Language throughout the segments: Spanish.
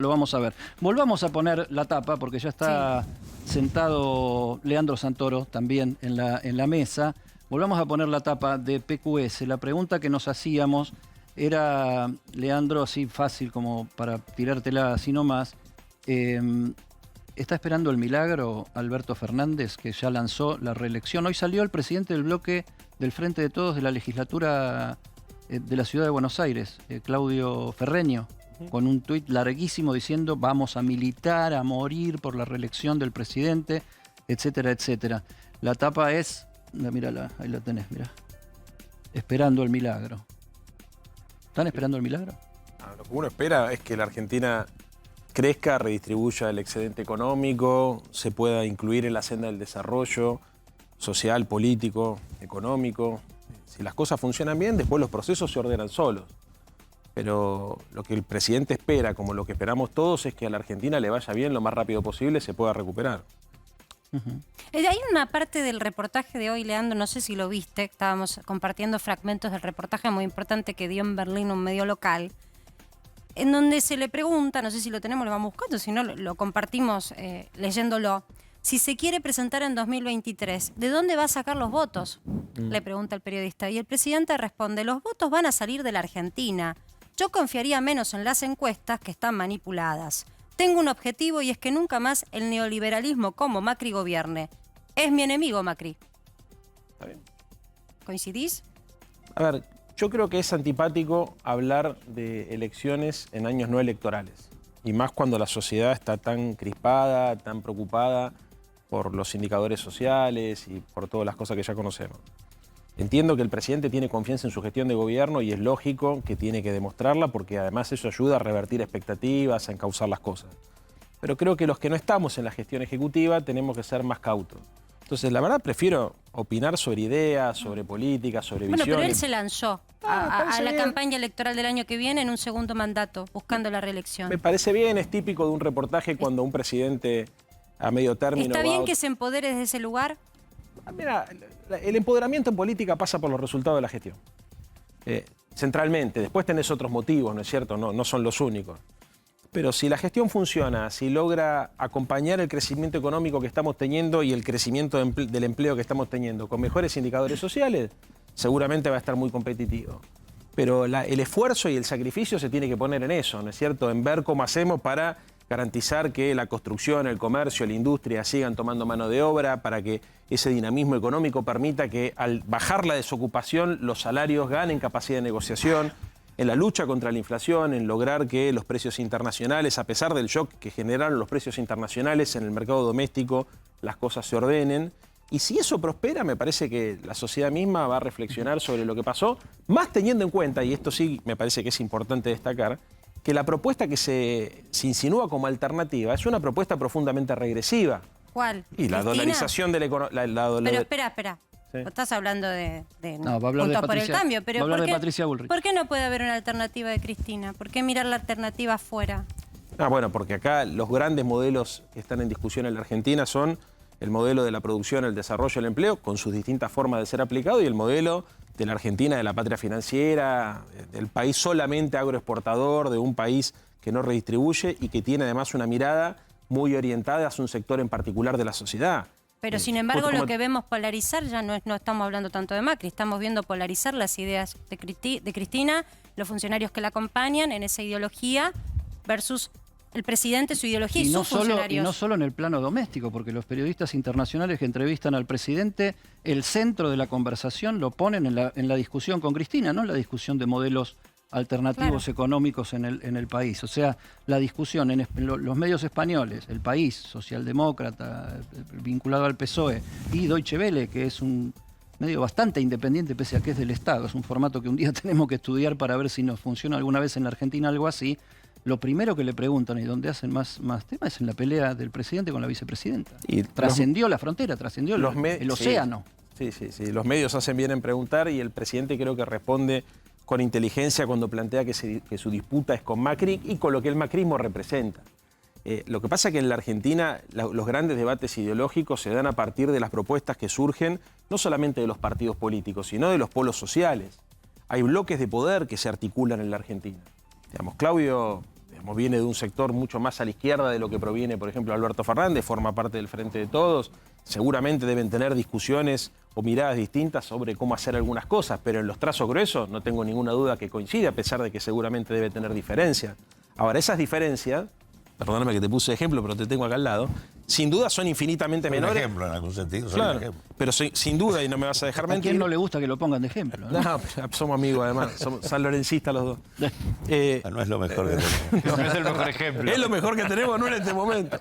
Lo vamos a ver. Volvamos a poner la tapa, porque ya está sentado Leandro Santoro también en la mesa. Volvamos a poner la tapa de PQS. La pregunta que nos hacíamos era, Leandro, así fácil como para tirártela así nomás, ¿está esperando el milagro Alberto Fernández, que ya lanzó la reelección? Hoy salió el presidente del bloque del Frente de Todos de la legislatura de la Ciudad de Buenos Aires, Claudio Ferreño, con un tuit larguísimo diciendo vamos a militar, a morir por la reelección del presidente, etcétera, etcétera. La tapa es, mírala, ahí la tenés, mirá. Esperando el milagro. ¿Están esperando el milagro? Lo que uno espera es que la Argentina crezca, redistribuya el excedente económico, se pueda incluir en la senda del desarrollo social, político, económico. Si las cosas funcionan bien, después los procesos se ordenan solos. Pero lo que el presidente espera, como lo que esperamos todos, es que a la Argentina le vaya bien lo más rápido posible, se pueda recuperar. Hay una parte del reportaje de hoy, Leandro, no sé si lo viste, estábamos compartiendo fragmentos del reportaje muy importante que dio en Berlín un medio local, en donde se le pregunta, no sé si lo tenemos, lo vamos buscando, si no lo compartimos leyéndolo, si se quiere presentar en 2023, ¿de dónde va a sacar los votos? Le pregunta el periodista. Y el presidente responde, los votos van a salir de la Argentina. Yo confiaría menos en las encuestas que están manipuladas. Tengo un objetivo y es que nunca más el neoliberalismo como Macri gobierne. Es mi enemigo, Macri. ¿Está bien? ¿Coincidís? A ver, yo creo que es antipático hablar de elecciones en años no electorales. Y más cuando la sociedad está tan crispada, tan preocupada por los indicadores sociales y por todas las cosas que ya conocemos. Entiendo que el presidente tiene confianza en su gestión de gobierno y es lógico que tiene que demostrarla porque además eso ayuda a revertir expectativas, a encauzar las cosas. Pero creo que los que no estamos en la gestión ejecutiva tenemos que ser más cautos. Entonces, la verdad, prefiero opinar sobre ideas, sobre política, sobre visiones. Bueno, pero él se lanzó a la bien. campaña electoral del año que viene en un segundo mandato, buscando la reelección. Me parece bien, es típico de un reportaje cuando un presidente a medio término... ¿Está bien que se empodere desde ese lugar? Mira, el empoderamiento en política pasa por los resultados de la gestión. Centralmente, después tenés otros motivos, ¿no es cierto? No son los únicos. Pero si la gestión funciona, si logra acompañar el crecimiento económico que estamos teniendo y el crecimiento del empleo que estamos teniendo con mejores indicadores sociales, seguramente va a estar muy competitivo. Pero el esfuerzo y el sacrificio se tiene que poner en eso, ¿no es cierto? En ver cómo hacemos para garantizar que la construcción, el comercio, la industria sigan tomando mano de obra, para que ese dinamismo económico permita que al bajar la desocupación los salarios ganen capacidad de negociación, en la lucha contra la inflación, en lograr que los precios internacionales, a pesar del shock que generaron los precios internacionales en el mercado doméstico, las cosas se ordenen. Y si eso prospera, me parece que la sociedad misma va a reflexionar sobre lo que pasó, más teniendo en cuenta, y esto sí me parece que es importante destacar, que la propuesta que se insinúa como alternativa es una propuesta profundamente regresiva. ¿Cuál? Y la dolarización de la economía... Pero espera. Sí. Estás hablando de No, va a hablar de Juntos por el Patricia, Cambio, pero va a hablar ¿por de qué, Patricia Bullrich. ¿por qué no puede haber una alternativa de Cristina? ¿Por qué mirar la alternativa afuera? Bueno, porque acá los grandes modelos que están en discusión en la Argentina son el modelo de la producción, el desarrollo, el empleo, con sus distintas formas de ser aplicado, y el modelo de la Argentina, de la patria financiera, del país solamente agroexportador, de un país que no redistribuye y que tiene además una mirada muy orientada hacia un sector en particular de la sociedad. Pero sin embargo lo que vemos polarizar ya no estamos hablando tanto de Macri, estamos viendo polarizar las ideas de Cristina, los funcionarios que la acompañan en esa ideología versus el presidente, su ideología y sus funcionarios. Y no solo en el plano doméstico, porque los periodistas internacionales que entrevistan al presidente, el centro de la conversación lo ponen en la discusión con Cristina, no en la discusión de modelos alternativos económicos en el país. O sea, la discusión en los medios españoles, El País, socialdemócrata, vinculado al PSOE, y Deutsche Welle, que es un medio bastante independiente pese a que es del Estado, es un formato que un día tenemos que estudiar para ver si nos funciona alguna vez en la Argentina algo así. Lo primero que le preguntan y donde hacen más tema es en la pelea del presidente con la vicepresidenta. Y trascendió la frontera, trascendió el océano. Sí. Los medios hacen bien en preguntar y el presidente creo que responde con inteligencia cuando plantea que su disputa es con Macri y con lo que el macrismo representa. Lo que pasa es que en la Argentina los grandes debates ideológicos se dan a partir de las propuestas que surgen no solamente de los partidos políticos, sino de los polos sociales. Hay bloques de poder que se articulan en la Argentina. Digamos, Claudio digamos, viene de un sector mucho más a la izquierda de lo que proviene, por ejemplo, Alberto Fernández, forma parte del Frente de Todos. Seguramente deben tener discusiones o miradas distintas sobre cómo hacer algunas cosas, pero en los trazos gruesos no tengo ninguna duda que coincide, a pesar de que seguramente debe tener diferencias. Ahora, esas diferencias, perdóname que te puse ejemplo, pero te tengo acá al lado, sin duda son infinitamente menores. Un ejemplo, en algún sentido. Claro, Un ejemplo. pero sin duda, y no me vas a dejar ¿A mentir. quién no le gusta que lo pongan de ejemplo? ¿No? No, pero somos amigos además, somos sanlorencistas los dos. No es lo mejor que tenemos. No es el mejor ejemplo. Es lo mejor que tenemos, no en este momento.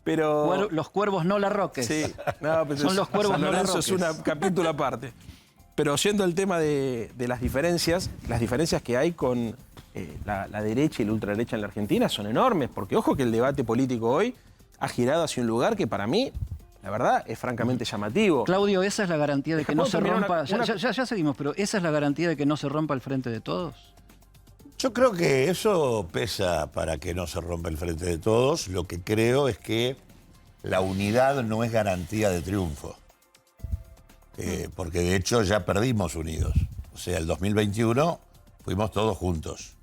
Pero... Los cuervos no Larroques. Sí, no, pero Son los cuervos San no Lorenzo es Larroques. un capítulo aparte. Pero yendo al tema de las diferencias que hay con la derecha y la ultraderecha en la Argentina son enormes, porque ojo que el debate político hoy ha girado hacia un lugar que para mí, la verdad, es francamente llamativo. Claudio, esa es la garantía de que no ¿Puedo se terminar rompa... una- Ya seguimos, pero esa es la garantía de que no se rompa el Frente de Todos. Yo creo que eso pesa para que no se rompa el Frente de Todos. Lo que creo es que la unidad no es garantía de triunfo. Porque de hecho ya perdimos unidos. O sea, el 2021 fuimos todos juntos.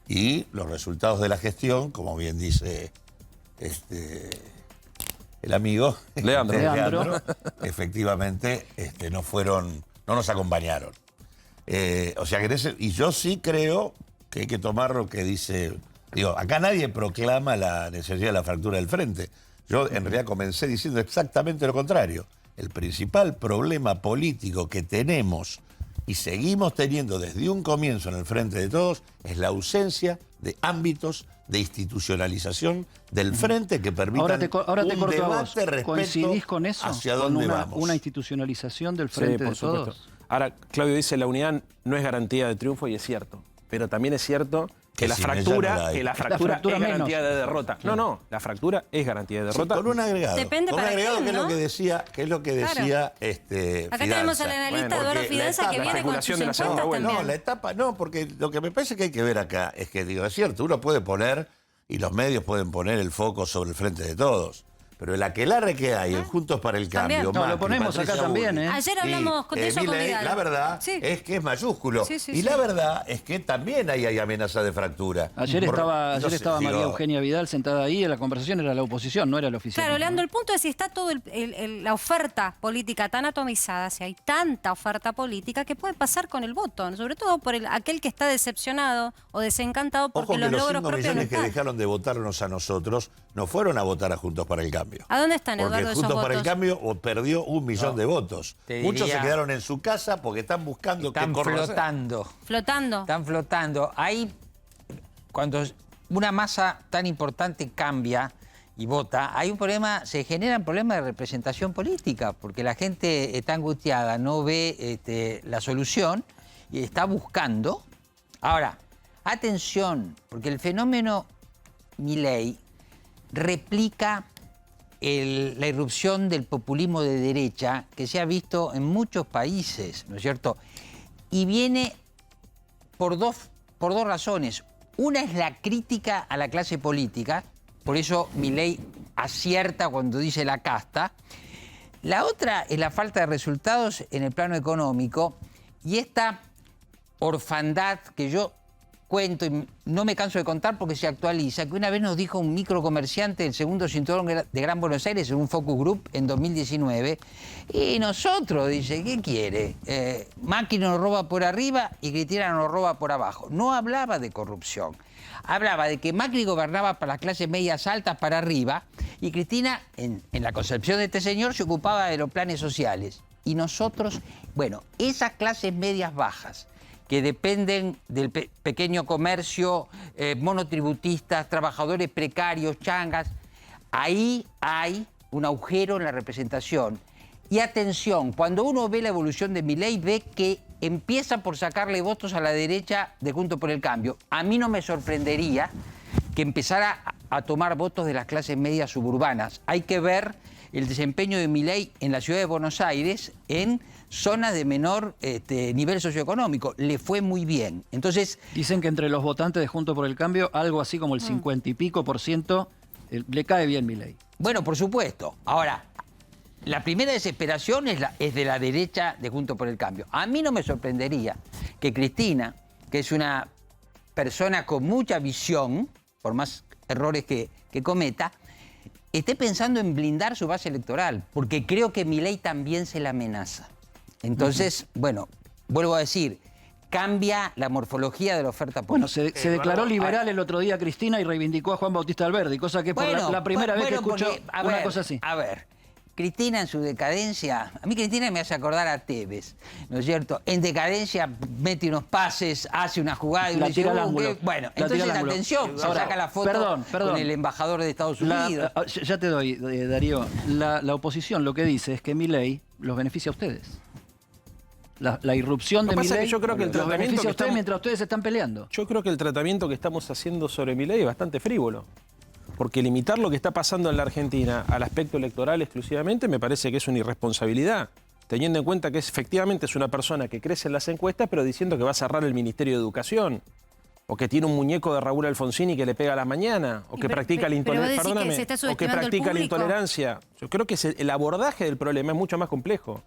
Y los resultados de la gestión, como bien dice el amigo Leandro. efectivamente no nos acompañaron. O sea, y yo sí creo que hay que tomar lo que dice... Digo, acá nadie proclama la necesidad de la fractura del frente. Yo en realidad comencé diciendo exactamente lo contrario. El principal problema político que tenemos y seguimos teniendo desde un comienzo en el Frente de Todos es la ausencia de ámbitos de institucionalización del Frente que permitan Ahora te un corto a vos. debate respecto ¿Coincidís con eso? hacia ¿Con dónde vamos. una institucionalización del Sí, Frente por de supuesto. Todos? Ahora, Claudio dice la unidad no es garantía de triunfo y es cierto. Pero también es cierto que la sin ella fractura, no la hay. que la fractura fractura es garantía menos. de derrota. No, la fractura es garantía de Sí, derrota. con un agregado. Depende con un para agregado quién, que es ¿no? lo que decía, Acá Fidanza. tenemos al analista Bueno, Eduardo porque Fidanza la que etapa- viene con sus especulación de la segunda encuestas vuelta. también. No, la etapa, no, porque lo que me parece que hay que ver acá es que, digo, es cierto, uno puede poner, y los medios pueden poner el foco sobre el Frente de Todos, pero el aquelarre que hay, el Juntos para el También. Cambio, No, lo Macri, ponemos acá Patricia también, Bullrich Ayer y, hablamos con eso con Milei, Vidal. la verdad Sí. es que es mayúsculo. Sí, sí, y sí. la verdad es que también hay amenaza de fractura. Ayer estaba digo, María Eugenia Vidal sentada ahí, la conversación era la oposición, no era el oficial. Claro, Leandro, el punto es si está todo la oferta política tan atomizada, si hay tanta oferta política, ¿qué puede pasar con el voto? Sobre todo por aquel que está decepcionado o desencantado porque Ojo que los los logros 5 propios no millones que están. dejaron de votarnos a nosotros no fueron a votar a Juntos para el Cambio. ¿A dónde están, Porque Eduardo, esos Juntos para el votos? Cambio perdió 1 millón de votos. te Muchos se diría- quedaron en su casa porque están buscando Están qué corro hacer. flotando. Flotando. Están flotando. Ahí, cuando una masa tan importante cambia y vota, hay un problema, se generan problemas de representación política, porque la gente está angustiada, no ve la solución y está buscando. Ahora, atención, porque el fenómeno Milei replica la irrupción del populismo de derecha que se ha visto en muchos países, ¿no es cierto? Y viene por dos razones. Una es la crítica a la clase política, por eso Milei acierta cuando dice la casta. La otra es la falta de resultados en el plano económico y esta orfandad que yo cuento y no me canso de contar porque se actualiza, que una vez nos dijo un microcomerciante del segundo cinturón de Gran Buenos Aires en un focus group en 2019, y nosotros, dice, ¿qué quiere? Macri nos roba por arriba y Cristina nos roba por abajo. No hablaba de corrupción, hablaba de que Macri gobernaba para las clases medias altas para arriba y Cristina, en la concepción de este señor, se ocupaba de los planes sociales. Y nosotros, bueno, esas clases medias bajas, que dependen del pequeño comercio, monotributistas, trabajadores precarios, changas. Ahí hay un agujero en la representación. Y atención, cuando uno ve la evolución de Milei, ve que empieza por sacarle votos a la derecha de Juntos por el Cambio. A mí no me sorprendería que empezara a tomar votos de las clases medias suburbanas. Hay que ver el desempeño de Milei en la ciudad de Buenos Aires en zonas de menor nivel socioeconómico. Le fue muy bien. Entonces, Dicen que entre los votantes de Juntos por el Cambio, algo así como el 50 y pico % le cae bien Milei. bueno, por supuesto. Ahora, la primera desesperación es de la derecha de Juntos por el Cambio. A mí no me sorprendería que Cristina, que es una persona con mucha visión, por más errores que cometa, esté pensando en blindar su base electoral, porque creo que Milei también se la amenaza. Entonces, bueno, vuelvo a decir, cambia la morfología de la oferta Bueno, política. se declaró liberal el otro día Cristina y reivindicó a Juan Bautista Alberdi, cosa que es por la primera vez que escucho porque, una cosa así. A ver, Cristina en su decadencia, a mí Cristina me hace acordar a Tevez, ¿no es cierto? En decadencia mete unos pases, hace una jugada y La uno tira al dice, ángulo. bueno, La tira entonces al ángulo. atención, se Ahora, saca la foto con el embajador de Estados Unidos. Ya te doy, Darío. La oposición lo que dice es que Milei los beneficia a ustedes. La irrupción de Lo que pasa es que Milei yo creo que el los tratamiento beneficia que a ustedes estamos- mientras ustedes están peleando. Yo creo que el tratamiento que estamos haciendo sobre Milei es bastante frívolo. Porque limitar lo que está pasando en la Argentina al aspecto electoral exclusivamente me parece que es una irresponsabilidad. Teniendo en cuenta que efectivamente es una persona que crece en las encuestas, pero diciendo que va a cerrar el Ministerio de Educación. O que tiene un muñeco de Raúl Alfonsini que le pega a la mañana. O que practica la intolerancia. Pero vos decís que se está O que subestimando al practica la público. intolerancia. Yo creo que el abordaje del problema es mucho más complejo.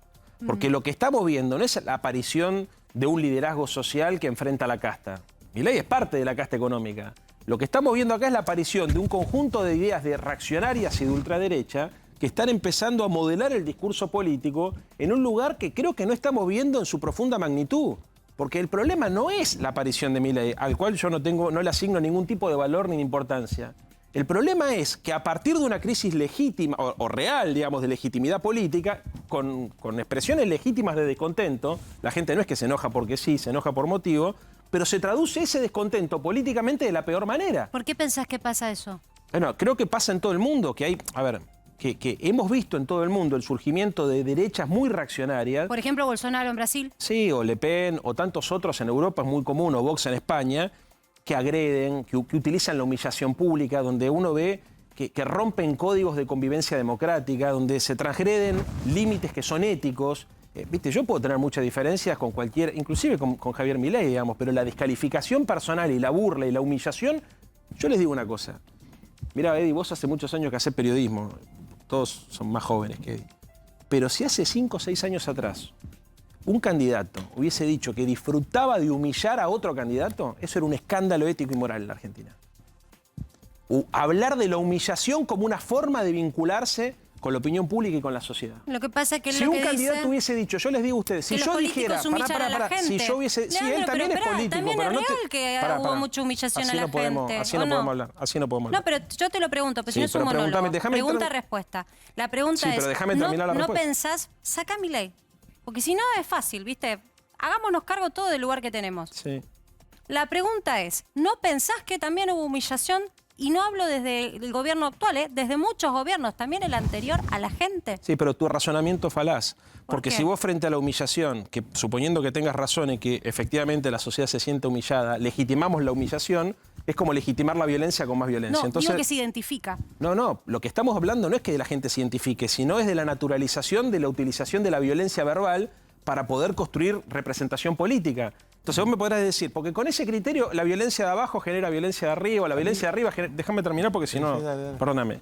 Porque lo que estamos viendo no es la aparición de un liderazgo social que enfrenta a la casta. Milei es parte de la casta económica. Lo que estamos viendo acá es la aparición de un conjunto de ideas de reaccionarias y de ultraderecha que están empezando a modelar el discurso político en un lugar que creo que no estamos viendo en su profunda magnitud. Porque el problema no es la aparición de Milei, al cual yo no le asigno ningún tipo de valor ni de importancia. El problema es que a partir de una crisis legítima, o real, digamos, de legitimidad política, con expresiones legítimas de descontento, la gente no es que se enoja porque sí, se enoja por motivo, pero se traduce ese descontento políticamente de la peor manera. ¿Por qué pensás que pasa eso? Bueno, creo que pasa en todo el mundo, que hay, que hemos visto en todo el mundo el surgimiento de derechas muy reaccionarias. Por ejemplo, Bolsonaro en Brasil. Sí, o Le Pen, o tantos otros en Europa, es muy común, o Vox en España, que agreden, que utilizan la humillación pública, donde uno ve que rompen códigos de convivencia democrática, donde se transgreden límites que son éticos. Viste, yo puedo tener muchas diferencias con cualquier, inclusive con Javier Milei, digamos, pero la descalificación personal y la burla y la humillación, yo les digo una cosa. Mirá, Eddie, vos hace muchos años que hacés periodismo, todos son más jóvenes que Eddie, pero si hace 5 o 6 años atrás un candidato hubiese dicho que disfrutaba de humillar a otro candidato, eso era un escándalo ético y moral en la Argentina. Hablar de la humillación como una forma de vincularse con la opinión pública y con la sociedad. Lo que pasa es que Si lo un que candidato dice hubiese dicho, yo les digo a ustedes, si que yo los dijera, políticos humillan a la gente. si yo hubiese, sí, Leandro, él también pero es político, también pero es no te, real que hubo mucha humillación así a la no podemos, gente. así no ¿o podemos hablar, así no podemos hablar. No, pero yo te lo pregunto, pero si Sí, no es un pero monólogo. pregúntame, déjame Pregunta-respuesta. La pregunta Sí, es, pero déjame terminar la no respuesta. pensás, saca mi ley. Porque si no es fácil, ¿viste? Hagámonos cargo todo del lugar que tenemos. Sí. La pregunta es, ¿no pensás que también hubo humillación? Y no hablo desde el gobierno actual, desde muchos gobiernos, también el anterior, a la gente. Sí, pero tu razonamiento es falaz. Porque qué? si vos frente a la humillación, que suponiendo que tengas razón en que efectivamente la sociedad se siente humillada, legitimamos la humillación, es como legitimar la violencia con más violencia. No, Entonces, digo que se identifica. no, lo que estamos hablando no es que la gente se identifique, sino es de la naturalización de la utilización de la violencia verbal para poder construir representación política. Entonces vos me podrás decir, porque con ese criterio la violencia de abajo genera violencia de arriba, la violencia de arriba genera... Déjame terminar porque si no, perdóname.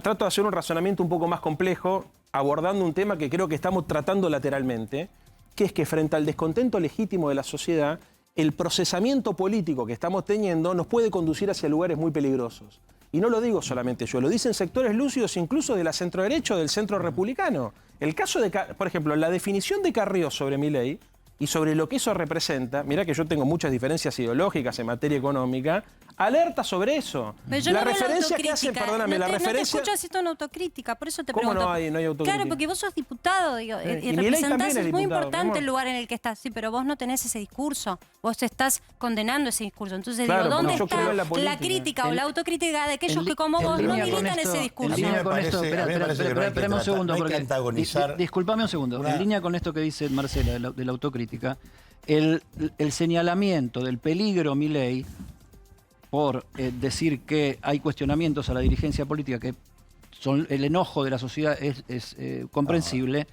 Trato de hacer un razonamiento un poco más complejo, abordando un tema que creo que estamos tratando lateralmente, que es que frente al descontento legítimo de la sociedad, el procesamiento político que estamos teniendo nos puede conducir hacia lugares muy peligrosos. Y no lo digo solamente yo, lo dicen sectores lúcidos incluso de la centroderecha o del centro republicano. El caso de, por ejemplo, la definición de Carrió sobre Milei y sobre lo que eso representa, mirá que yo tengo muchas diferencias ideológicas en materia económica, alerta sobre eso. Pero yo la no veo referencia que autocrítica. hacen, perdóname, no la te, referencia... No te escucho haciendo una autocrítica, por eso te ¿Cómo pregunto. no hay autocrítica? Claro, porque vos sos diputado, digo, Y y Milei representás, también es es muy diputado, mi importante amor. el lugar en el que estás, sí, pero vos no tenés ese discurso, vos estás condenando ese discurso. Entonces Claro, digo, ¿dónde pero yo está creo en la la política. crítica o la autocrítica de aquellos En que como en vos no línea con militan esto- ese En discurso? línea me con parece- esto, a mí me parece que no hay que espérame un segundo, no hay que porque antagonizar disculpame un segundo. una- En línea con esto que dice Marcela de la autocrítica, el señalamiento del peligro Milei por decir que hay cuestionamientos a la dirigencia política que son el enojo de la sociedad es comprensible.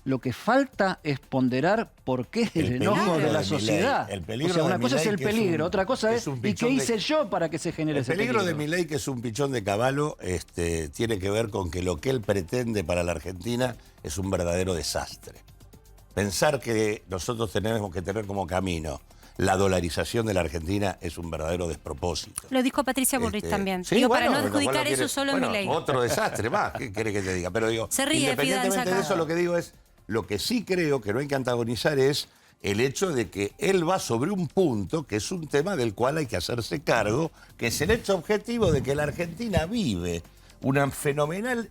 Lo que falta es ponderar por qué es el enojo peligro de la de sociedad. Milei, el peligro O sea, una de cosa es Milei, el que es peligro, un- otra cosa es es un ¿y qué pichón de- hice yo para que se genere El ese peligro de peligro? Milei, que es un pichón de caballo, tiene que ver con que lo que él pretende para la Argentina es un verdadero desastre. Pensar que nosotros tenemos que tener como camino la dolarización de la Argentina es un verdadero despropósito. Lo dijo Patricia Bullrich también. Sí, digo, bueno, para no bueno, adjudicar bueno, eso solo en Milei. Otro desastre más, ¿qué querés que te diga? Pero digo, Se ríe, independientemente de eso, lo que digo es, lo que sí creo que no hay que antagonizar es el hecho de que él va sobre un punto que es un tema del cual hay que hacerse cargo, que es el hecho objetivo de que la Argentina vive una fenomenal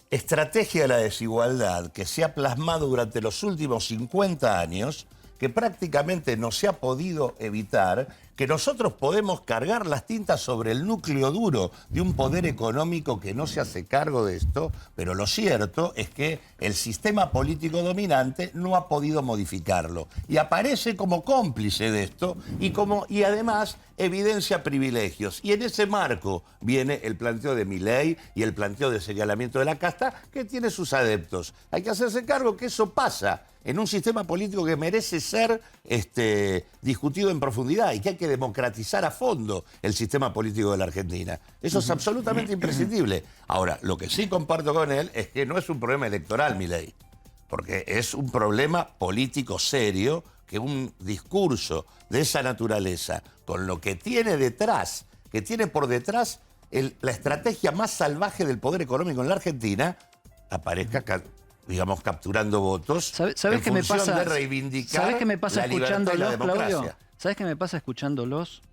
estrategia de la desigualdad que se ha plasmado durante los últimos 50 años, que prácticamente no se ha podido evitar, que nosotros podemos cargar las tintas sobre el núcleo duro de un poder económico que no se hace cargo de esto, pero lo cierto es que el sistema político dominante no ha podido modificarlo y aparece como cómplice de esto y además evidencia privilegios. Y en ese marco viene el planteo de Milei y el planteo de señalamiento de la casta, que tiene sus adeptos. Hay que hacerse cargo que eso pasa en un sistema político que merece ser discutido en profundidad y que hay que democratizar a fondo el sistema político de la Argentina. Eso es absolutamente imprescindible. Ahora, lo que sí comparto con él es que no es un problema electoral, Milei, porque es un problema político serio, que un discurso de esa naturaleza, con lo que tiene detrás, que tiene por detrás la estrategia más salvaje del poder económico en la Argentina, aparezca digamos, capturando votos. ¿Sabes qué me pasa? De reivindicar ¿Sabes qué me pasa la libertad y la escuchándolos, Claudio? democracia. ¿Sabes qué me pasa escuchándolos?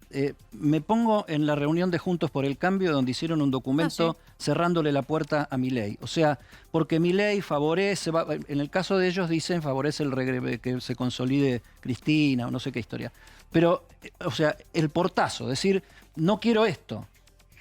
Me pongo en la reunión de Juntos por el Cambio, donde hicieron un documento cerrándole la puerta a Milei. O sea, porque Milei favorece, en el caso de ellos dicen, favorece que se consolide Cristina o no sé qué historia. Pero, o sea, el portazo, decir, no quiero esto.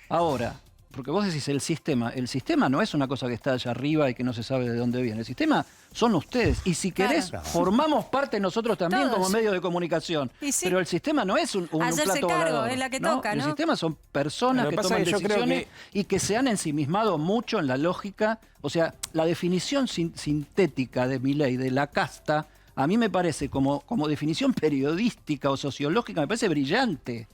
Ahora, porque vos decís el sistema no es una cosa que está allá arriba y que no se sabe de dónde viene. El sistema son ustedes. Y si querés, formamos parte nosotros también como medios de comunicación. Pero el sistema no es un plato volador, es la que ¿no? toca, ¿no? El sistema son personas que toman decisiones y que se han ensimismado mucho en la lógica. O sea, la definición sintética de Milei, de la casta, a mí me parece, como definición periodística o sociológica, me parece brillante.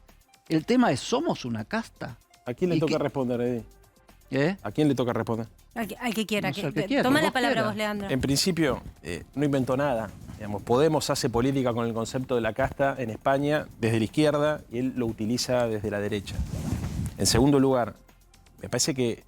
El tema es, ¿somos una casta? ¿A quién le toca responder, Eddie? ¿A quién le toca responder? Al que quiera. No sé, al que quiera, Toma la vos palabra quiera. vos, Leandro. En principio, no inventó nada. Digamos, Podemos hace política con el concepto de la casta en España desde la izquierda y él lo utiliza desde la derecha. En segundo lugar, me parece que,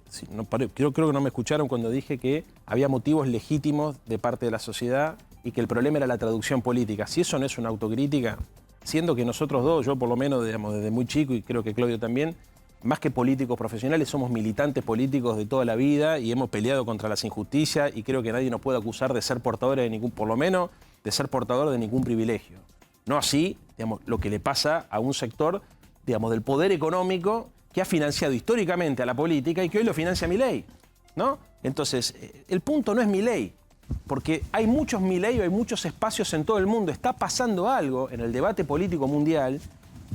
creo que no me escucharon cuando dije que había motivos legítimos de parte de la sociedad y que el problema era la traducción política. Si eso no es una autocrítica, siendo que nosotros dos, yo por lo menos, digamos, desde muy chico y creo que Claudio también, más que políticos profesionales, somos militantes políticos de toda la vida y hemos peleado contra las injusticias y creo que nadie nos puede acusar de ser portadores de ningún, por lo menos, de ser portador de ningún privilegio. No así, digamos, lo que le pasa a un sector, digamos, del poder económico que ha financiado históricamente a la política y que hoy lo financia Milei, ¿no? Entonces, el punto no es Milei, porque hay muchos Milei, hay muchos espacios en todo el mundo. Está pasando algo en el debate político mundial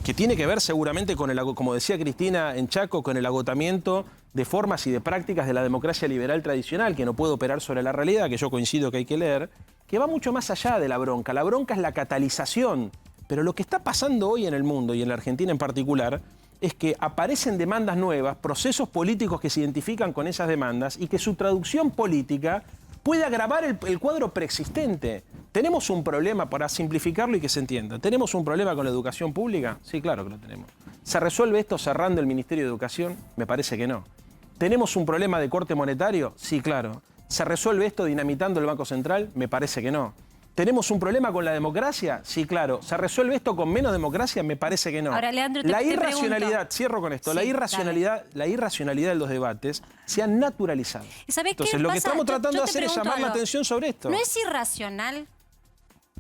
que tiene que ver seguramente con como decía Cristina en Chaco, con el agotamiento de formas y de prácticas de la democracia liberal tradicional, que no puede operar sobre la realidad, que yo coincido que hay que leer, que va mucho más allá de la bronca. La bronca es la catalización. Pero lo que está pasando hoy en el mundo, y en la Argentina en particular, es que aparecen demandas nuevas, procesos políticos que se identifican con esas demandas y que su traducción política puede agravar el cuadro preexistente. ¿Tenemos un problema, para simplificarlo y que se entienda, tenemos un problema con la educación pública? Sí, claro que lo tenemos. ¿Se resuelve esto cerrando el Ministerio de Educación? Me parece que no. ¿Tenemos un problema de corte monetario? Sí, claro. ¿Se resuelve esto dinamitando el Banco Central? Me parece que no. ¿Tenemos un problema con la democracia? Sí, claro. ¿Se resuelve esto con menos democracia? Me parece que no. Ahora, Leandro, la irracionalidad, cierro con esto, Sí, la irracionalidad de los debates se ha naturalizado. ¿Y sabés Entonces, qué lo pasa? que estamos tratando Yo de te hacer es pregunto llamar la algo. atención sobre esto. ¿No es irracional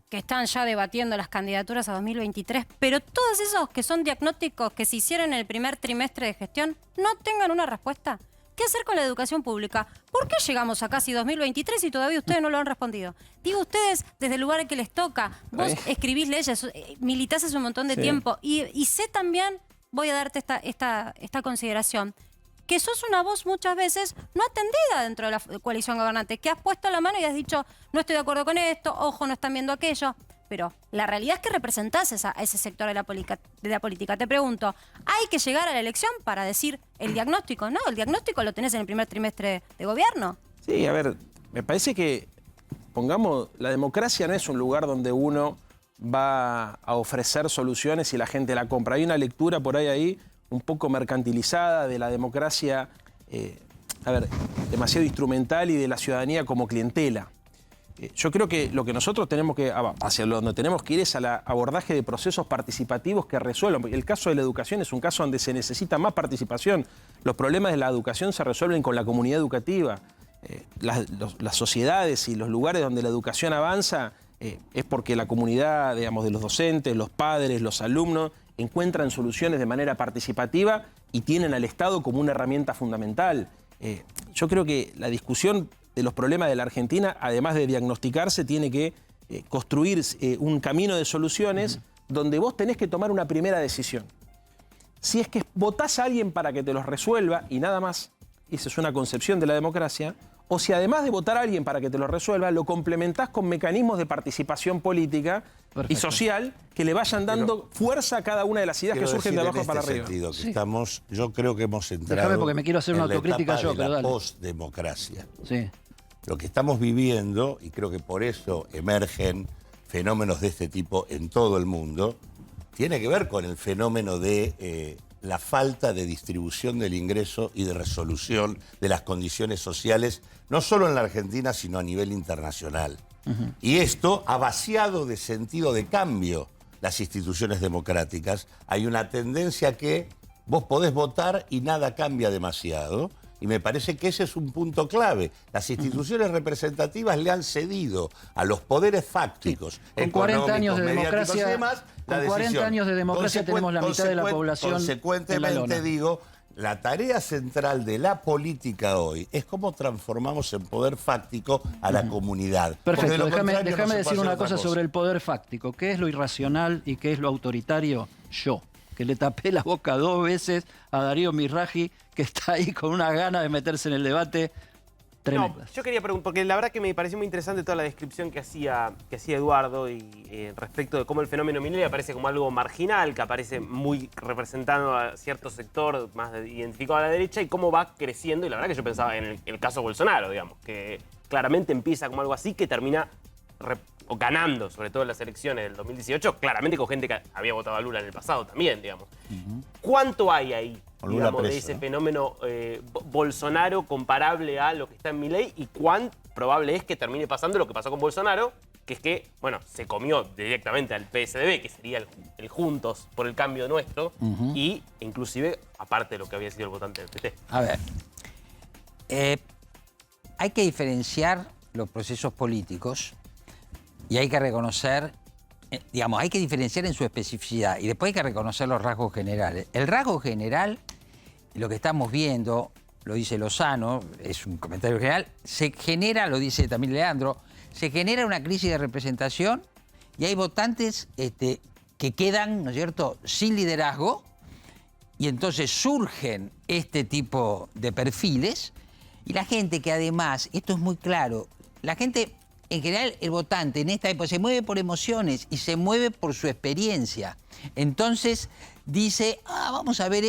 que están ya debatiendo las candidaturas a 2023, pero todos esos que son diagnósticos que se hicieron en el primer trimestre de gestión no tengan una respuesta? ¿Qué hacer con la educación pública? ¿Por qué llegamos a casi 2023 y todavía ustedes no lo han respondido? Digo, ustedes, desde el lugar en que les toca, vos escribís leyes, militás hace un montón de tiempo y sé también, voy a darte esta consideración, que sos una voz muchas veces no atendida dentro de la coalición gobernante, que has puesto la mano y has dicho, no estoy de acuerdo con esto, ojo, no están viendo aquello. Pero la realidad es que representás a ese sector de la política. Te pregunto, ¿hay que llegar a la elección para decir el diagnóstico? No, el diagnóstico lo tenés en el primer trimestre de gobierno. Sí, a ver, me parece que, pongamos, la democracia no es un lugar donde uno va a ofrecer soluciones y la gente la compra. Hay una lectura por ahí un poco mercantilizada de la democracia, demasiado instrumental y de la ciudadanía como clientela. Yo creo que lo que nosotros tenemos que, hacia donde tenemos que ir es al abordaje de procesos participativos que resuelvan. El caso de la educación es un caso donde se necesita más participación. Los problemas de la educación se resuelven con la comunidad educativa. Las sociedades y los lugares donde la educación avanza es porque la comunidad, digamos, de los docentes, los padres, los alumnos, encuentran soluciones de manera participativa y tienen al Estado como una herramienta fundamental. Yo creo que la discusión de los problemas de la Argentina, además de diagnosticarse, tiene que construir un camino de soluciones donde vos tenés que tomar una primera decisión. Si es que votás a alguien para que te los resuelva y nada más, esa es una concepción de la democracia, o si además de votar a alguien para que te lo resuelva, lo complementás con mecanismos de participación política y social que le vayan dando fuerza a cada una de las ideas que surgen de abajo para arriba. Sentido, que estamos, yo creo que hemos entrado Déjame porque me quiero hacer una autocrítica yo, de la dale. postdemocracia. Sí. Lo que estamos viviendo, y creo que por eso emergen fenómenos de este tipo en todo el mundo, tiene que ver con el fenómeno de la falta de distribución del ingreso y de resolución de las condiciones sociales, no solo en la Argentina, sino a nivel internacional. Y esto ha vaciado de sentido de cambio las instituciones democráticas. Hay una tendencia que vos podés votar y nada cambia demasiado. Y me parece que ese es un punto clave. Las instituciones representativas le han cedido a los poderes fácticos, con 40 años de democracia, y demás, con 40 años de democracia tenemos la mitad de la población. Consecuentemente, digo, la tarea central de la política hoy es cómo transformamos en poder fáctico a la comunidad. Perfecto, déjame decir una cosa sobre el poder fáctico. ¿Qué es lo irracional y qué es lo autoritario? Yo, que le tapé la boca 2 veces a Darío Misraji, que está ahí con una gana de meterse en el debate tremenda. No, yo quería preguntar, porque la verdad que me pareció muy interesante toda la descripción que hacía Eduardo y respecto de cómo el fenómeno Milei aparece como algo marginal, que aparece muy representando a cierto sector más identificado a la derecha y cómo va creciendo. Y la verdad que yo pensaba en el caso Bolsonaro, digamos, que claramente empieza como algo así que termina o ganando, sobre todo en las elecciones del 2018, claramente con gente que había votado a Lula en el pasado también, digamos. ¿Cuánto hay ahí, digamos, de ese fenómeno Bolsonaro comparable a lo que está en Milei y cuán probable es que termine pasando lo que pasó con Bolsonaro, que es que, bueno, se comió directamente al PSDB, que sería el Juntos por el Cambio Nuestro, y inclusive, aparte de lo que había sido el votante del PT? A ver, hay que diferenciar los procesos políticos y hay que reconocer, digamos, hay que diferenciar en su especificidad y después hay que reconocer los rasgos generales. El rasgo general, lo que estamos viendo, lo dice Lozano, es un comentario general, se genera, lo dice también Leandro, se genera una crisis de representación y hay votantes que quedan, ¿no es cierto?, sin liderazgo y entonces surgen este tipo de perfiles y la gente que además, esto es muy claro, la gente... En general, el votante en esta época se mueve por emociones y se mueve por su experiencia. Entonces dice, vamos a ver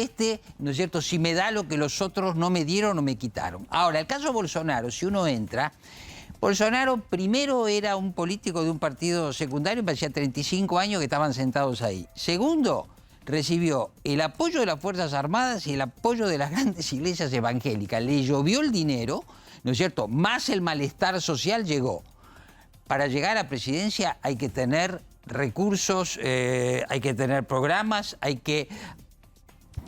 ¿no es cierto?, si me da lo que los otros no me dieron o me quitaron. Ahora, el caso de Bolsonaro, si uno entra, Bolsonaro primero era un político de un partido secundario, parecía 35 años que estaban sentados ahí. Segundo, recibió el apoyo de las Fuerzas Armadas y el apoyo de las grandes iglesias evangélicas. Le llovió el dinero, ¿no es cierto?, más el malestar social llegó. Para llegar a la presidencia hay que tener recursos, hay que tener programas, hay que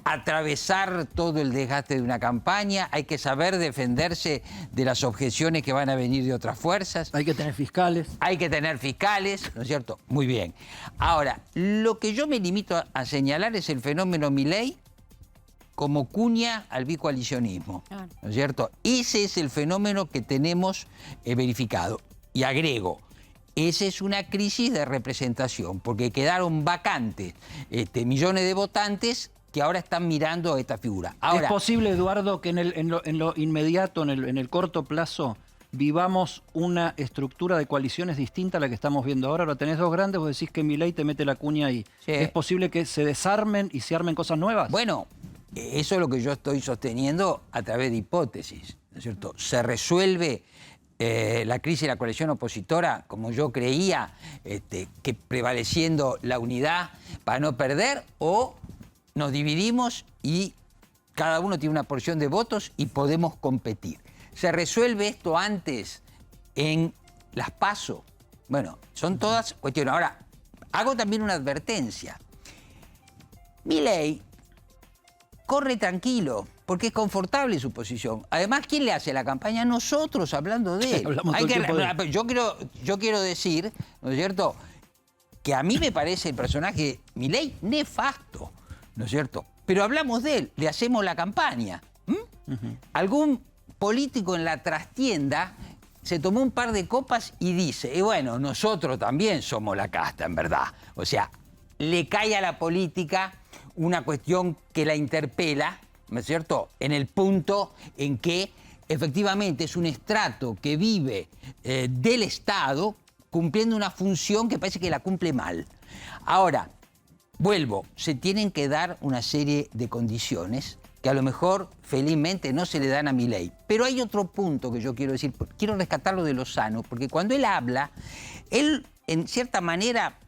atravesar todo el desgaste de una campaña, hay que saber defenderse de las objeciones que van a venir de otras fuerzas. Hay que tener fiscales. Hay que tener fiscales, ¿no es cierto? Muy bien. Ahora, lo que yo me limito a señalar es el fenómeno Milei como cuña al bicoalicionismo, ¿no es cierto? Ese es el fenómeno que tenemos verificado. Y agrego, esa es una crisis de representación, porque quedaron vacantes millones de votantes que ahora están mirando a esta figura. Ahora, ¿es posible, Eduardo, que en lo inmediato, en el corto plazo, vivamos una estructura de coaliciones distinta a la que estamos viendo ahora? Ahora tenés dos grandes, vos decís que Milei te mete la cuña ahí. Sí. ¿Es posible que se desarmen y se armen cosas nuevas? Bueno, eso es lo que yo estoy sosteniendo a través de hipótesis, ¿no es cierto? Se resuelve la crisis de la coalición opositora, como yo creía, que prevaleciendo la unidad para no perder, o nos dividimos y cada uno tiene una porción de votos y podemos competir. ¿Se resuelve esto antes en las PASO? Bueno, son todas cuestiones. Ahora, hago también una advertencia. Milei corre tranquilo, porque es confortable su posición. Además, ¿quién le hace la campaña? Nosotros, hablando de él. Hablamos todo el tiempo de él. Yo quiero decir, ¿no es cierto?, que a mí me parece el personaje Milei nefasto, ¿no es cierto? Pero hablamos de él, le hacemos la campaña. Algún político en la trastienda se tomó un par de copas y dice, y bueno, nosotros también somos la casta, en verdad. O sea, le cae a la política una cuestión que la interpela, ¿no es cierto?, en el punto en que efectivamente es un estrato que vive del Estado cumpliendo una función que parece que la cumple mal. Ahora, vuelvo, se tienen que dar una serie de condiciones que a lo mejor felizmente no se le dan a Milei. Pero hay otro punto que yo quiero decir, quiero rescatarlo de Lozano, porque cuando él habla, él en cierta manera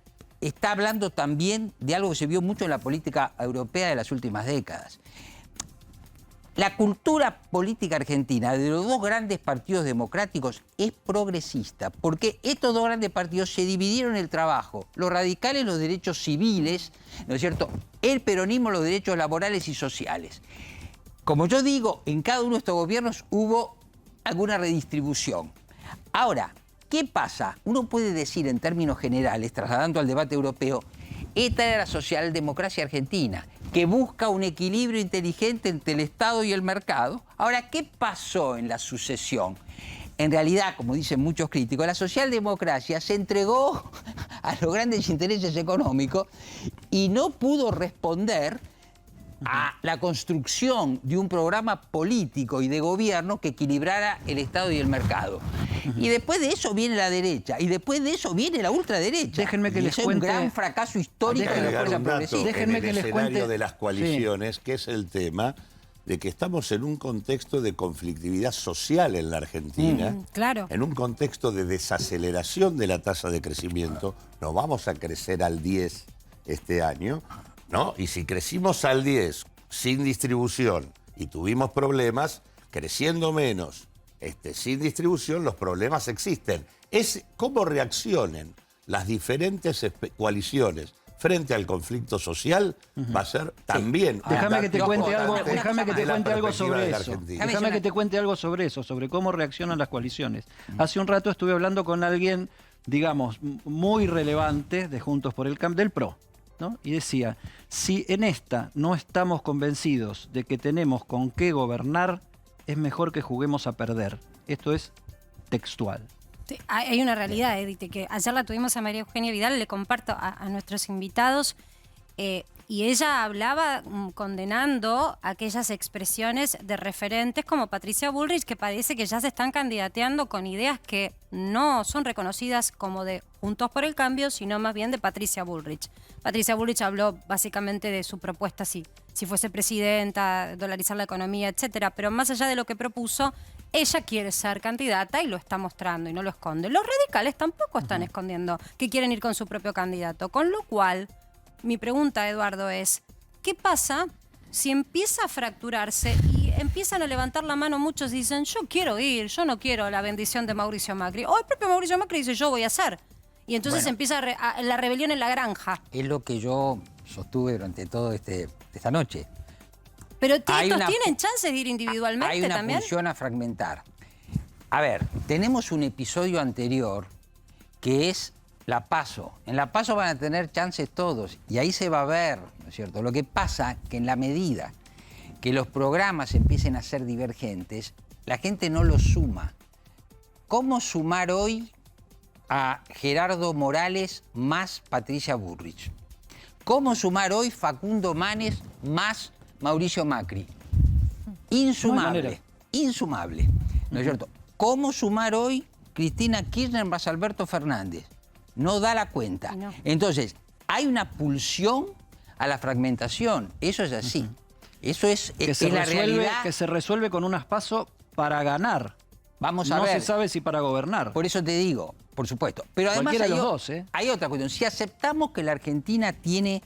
está hablando también de algo que se vio mucho en la política europea de las últimas décadas. La cultura política argentina de los dos grandes partidos democráticos es progresista, porque estos dos grandes partidos se dividieron el trabajo. Los radicales, los derechos civiles, ¿no es cierto? El peronismo, los derechos laborales y sociales. Como yo digo, en cada uno de estos gobiernos hubo alguna redistribución. Ahora, ¿qué pasa? Uno puede decir en términos generales, trasladando al debate europeo, esta era la socialdemocracia argentina, que busca un equilibrio inteligente entre el Estado y el mercado. Ahora, ¿qué pasó en la sucesión? En realidad, como dicen muchos críticos, la socialdemocracia se entregó a los grandes intereses económicos y no pudo responder a la construcción de un programa político y de gobierno que equilibrara el Estado y el mercado. Y después de eso viene la derecha, y después de eso viene la ultraderecha. Déjenme que y les es cuente un gran fracaso histórico de la fuerza progresista. Déjenme en que el les escenario cuente- de las coaliciones, que es el tema de que estamos en un contexto de conflictividad social en la Argentina, claro. en un contexto de desaceleración de la tasa de crecimiento. No vamos a crecer al 10 este año, ¿no? Y si crecimos al 10 sin distribución y tuvimos problemas, creciendo menos, sin distribución, los problemas existen. Es cómo reaccionen las diferentes coaliciones frente al conflicto social va a ser también... Déjame que te cuente algo, importante déjame que te de la cuente algo perspectiva sobre de la eso. Argentina. Déjame que te cuente algo sobre eso, sobre cómo reaccionan las coaliciones. Hace un rato estuve hablando con alguien, digamos, muy relevante de Juntos por el Cambio, del PRO, ¿no? Y decía, si en esta no estamos convencidos de que tenemos con qué gobernar, es mejor que juguemos a perder. Esto es textual. Sí, hay una realidad, Edith, que ayer la tuvimos a María Eugenia Vidal, le comparto a nuestros invitados, y ella hablaba condenando aquellas expresiones de referentes como Patricia Bullrich, que parece que ya se están candidateando con ideas que no son reconocidas como de Juntos por el Cambio, sino más bien de Patricia Bullrich. Patricia Bullrich habló básicamente de su propuesta si fuese presidenta, dolarizar la economía, etcétera, pero más allá de lo que propuso, ella quiere ser candidata y lo está mostrando y no lo esconde. Los radicales tampoco están escondiendo que quieren ir con su propio candidato, con lo cual mi pregunta, Eduardo, es ¿qué pasa si empieza a fracturarse y empiezan a levantar la mano muchos y dicen yo quiero ir, yo no quiero la bendición de Mauricio Macri? O el propio Mauricio Macri dice yo voy a hacer. Y entonces empieza la rebelión en la granja. Es lo que yo sostuve durante todo esta noche. Pero Hay estos una- tienen chances de ir individualmente Hay una también. pulsión a fragmentar. A ver, tenemos un episodio anterior que es la PASO. En la PASO van a tener chances todos y ahí se va a ver, ¿no es cierto? Lo que pasa que en la medida que los programas empiecen a ser divergentes, la gente no los suma. ¿Cómo sumar hoy a Gerardo Morales más Patricia Bullrich? ¿Cómo sumar hoy Facundo Manes más Mauricio Macri? Insumable, insumable, ¿no es cierto? ¿Cómo sumar hoy Cristina Kirchner más Alberto Fernández? No da la cuenta. No. Entonces, hay una pulsión a la fragmentación, eso es así. Eso es Que se la resuelve, realidad. que se resuelve con unas pasos para ganar. Vamos a No ver. se sabe si para gobernar. Por eso te digo, por supuesto. Pero además Cualquiera hay, de los dos, ¿eh? hay otra cuestión. Si aceptamos que la Argentina tiene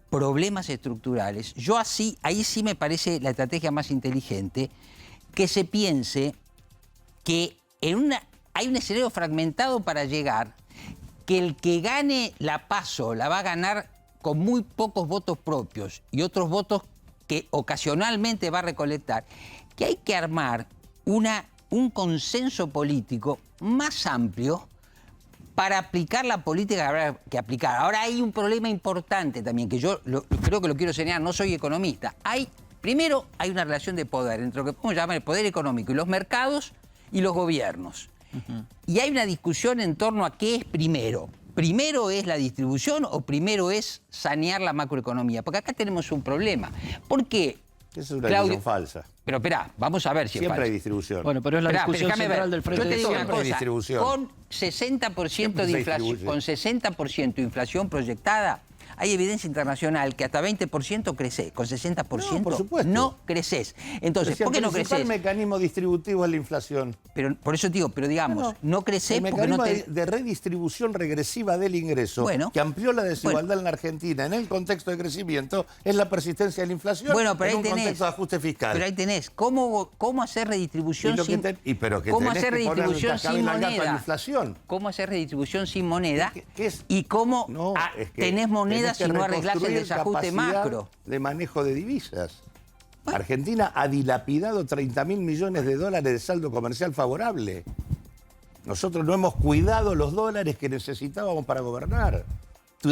problemas estructurales, ahí sí me parece la estrategia más inteligente que se piense que hay un escenario fragmentado para llegar, que el que gane la PASO la va a ganar con muy pocos votos propios y otros votos que ocasionalmente va a recolectar, que hay que armar un consenso político más amplio para aplicar la política que habrá que aplicar. Ahora hay un problema importante también, que yo creo que lo quiero señalar, no soy economista. Primero hay una relación de poder entre lo que podemos llamar el poder económico y los mercados y los gobiernos. Y hay una discusión en torno a qué es primero. ¿Primero es la distribución o primero es sanear la macroeconomía? Porque acá tenemos un problema. ¿Por qué? Esa es una Claudio, visión falsa. Pero espera, vamos a ver si es Siempre falso. hay distribución. Bueno, pero es la Esperá, discusión déjame central ver. del Frente Yo te de digo una Siempre hay cosa, distribución. con 60% de se inflación, distribuye. con 60% de inflación proyectada, hay evidencia internacional que hasta 20% creces. Con 60% No, por supuesto. no creces. Entonces, Pero ¿por qué no el principal creces? mecanismo distributivo es la inflación. Pero, por eso digo, pero digamos, no creces El porque no mecanismo te... de redistribución regresiva del ingreso, Bueno. que amplió la desigualdad en la Argentina en el contexto de crecimiento, es la persistencia de la inflación Bueno, pero en ahí un tenés. contexto de ajuste fiscal. Pero ahí tenés. ¿Cómo hacer redistribución sin... pero que ¿Cómo tenés hacer que ponerle redistribución cascabel sin al gato a la moneda? inflación. ¿Cómo hacer redistribución sin moneda? ¿Qué es? ¿Y cómo No, es que tenés moneda tenés que si no arreglás el reconstruir desajuste capacidad macro? de manejo de divisas. Argentina ha dilapidado 30.000 millones de dólares de saldo comercial favorable. Nosotros no hemos cuidado los dólares que necesitábamos para gobernar.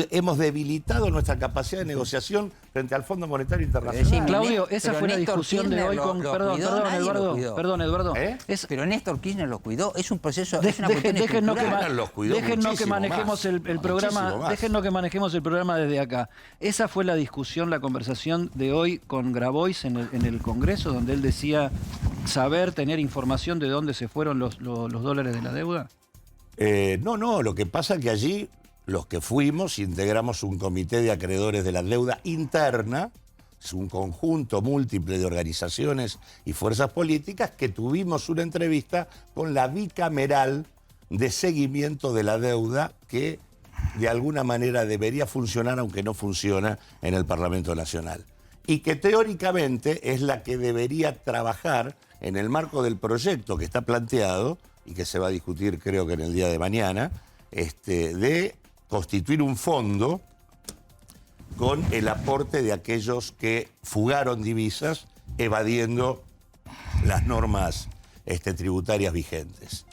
Hemos debilitado nuestra capacidad de negociación frente al Fondo Monetario Internacional. Decime, Claudio, esa pero fue la Néstor discusión de Kirchner hoy con... lo Perdón, cuidó, perdón, nadie lo Eduardo. cuidó. Perdón, Eduardo. ¿Eh? Pero Néstor Kirchner lo cuidó. Es un proceso, es una cuestión Déjennos que, estructural. los cuidó déjennos que muchísimo manejemos más. el Muchísimo programa, más. déjennos que manejemos el programa desde acá. Esa fue la discusión, la conversación de hoy con Grabois en el Congreso, donde él decía tener información de dónde se fueron los dólares de la deuda. No, lo que pasa es que allí los que fuimos integramos un comité de acreedores de la deuda interna, es un conjunto múltiple de organizaciones y fuerzas políticas que tuvimos una entrevista con la bicameral de seguimiento de la deuda que de alguna manera debería funcionar, aunque no funciona en el Parlamento Nacional. Y que teóricamente es la que debería trabajar en el marco del proyecto que está planteado y que se va a discutir creo que en el día de mañana, de constituir un fondo con el aporte de aquellos que fugaron divisas evadiendo las normas tributarias vigentes.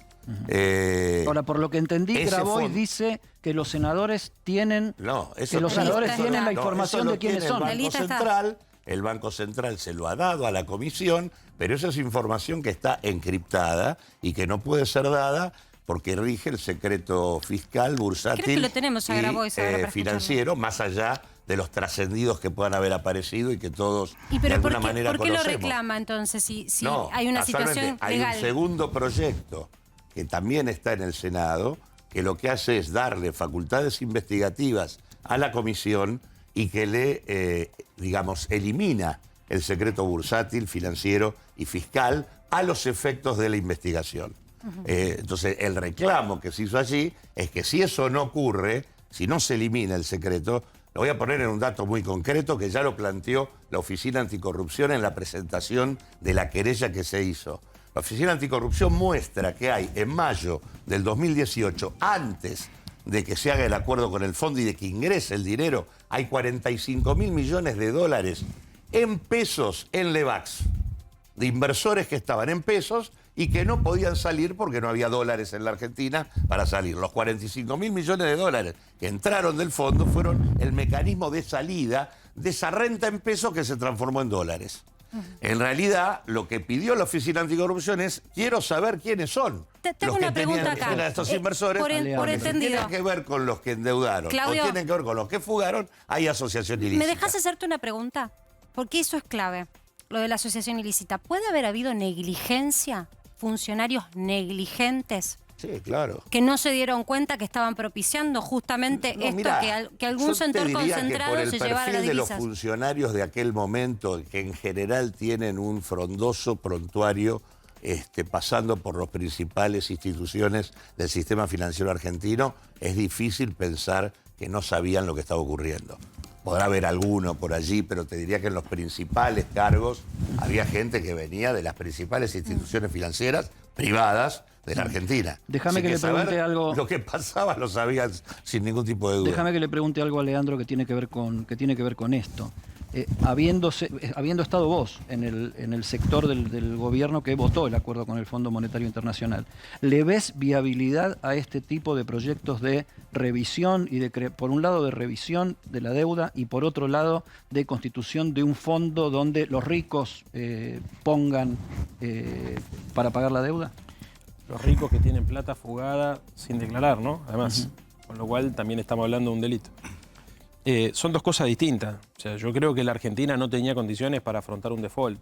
Ahora, por lo que entendí, ese Grabois fondo- dice que los senadores tienen, No, eso que los no- senadores eso tienen no- la no, información eso lo de quiénes tiene son. El La Banco lista está. Central, el Banco Central se lo ha dado a la Comisión, pero esa es información que está encriptada y que no puede ser dada porque rige el secreto fiscal, bursátil Creo que lo tenemos a Grabois ahora para financiero, más allá de los trascendidos que puedan haber aparecido y que todos ¿Y de pero alguna por qué, manera por qué lo conocemos. reclama entonces si No, hay una casualmente, situación hay legal? un segundo proyecto que también está en el Senado, que lo que hace es darle facultades investigativas a la comisión y que le, elimina el secreto bursátil, financiero y fiscal a los efectos de la investigación. Entonces, el reclamo que se hizo allí es que si eso no ocurre, si no se elimina el secreto, lo voy a poner en un dato muy concreto que ya lo planteó la Oficina Anticorrupción en la presentación de la querella que se hizo. La Oficina Anticorrupción muestra que hay en mayo del 2018, antes de que se haga el acuerdo con el fondo y de que ingrese el dinero, hay 45.000 millones de dólares en pesos en Levax, de inversores que estaban en pesos y que no podían salir porque no había dólares en la Argentina para salir. Los 45.000 millones de dólares que entraron del fondo fueron el mecanismo de salida de esa renta en pesos que se transformó en dólares. En realidad, lo que pidió la Oficina Anticorrupción es, quiero saber quiénes son Te tengo los que una pregunta tenían acá. a estos inversores. Por porque si entendido. tienen que ver con los que endeudaron Claudio, o tienen que ver con los que fugaron, hay asociación ilícita. ¿Me dejas hacerte una pregunta? Porque eso es clave, lo de la asociación ilícita. ¿Puede haber habido negligencia? ¿Funcionarios negligentes Sí, claro. que no se dieron cuenta que estaban propiciando justamente No, esto, mirá, que algún yo te sector diría que concentrado por el se llevara las perfil de los divisas? funcionarios de aquel momento, que en general tienen un frondoso prontuario pasando por las principales instituciones del sistema financiero argentino, es difícil pensar que no sabían lo que estaba ocurriendo. Podrá haber alguno por allí, pero te diría que en los principales cargos había gente que venía de las principales instituciones financieras privadas de la Argentina. Déjame Así que le pregunte saber algo. Lo que pasaba lo sabían sin ningún tipo de duda. Déjame que le pregunte algo a Leandro que tiene que ver con esto. Habiendo estado vos en el sector del gobierno que votó el acuerdo con el Fondo Monetario Internacional, ¿le ves viabilidad a este tipo de proyectos de revisión y por un lado de revisión de la deuda y por otro lado de constitución de un fondo donde los ricos pongan para pagar la deuda? Los ricos que tienen plata fugada sin declarar, ¿no? Además, con lo cual también estamos hablando de un delito. Son dos cosas distintas. O sea, yo creo que la Argentina no tenía condiciones para afrontar un default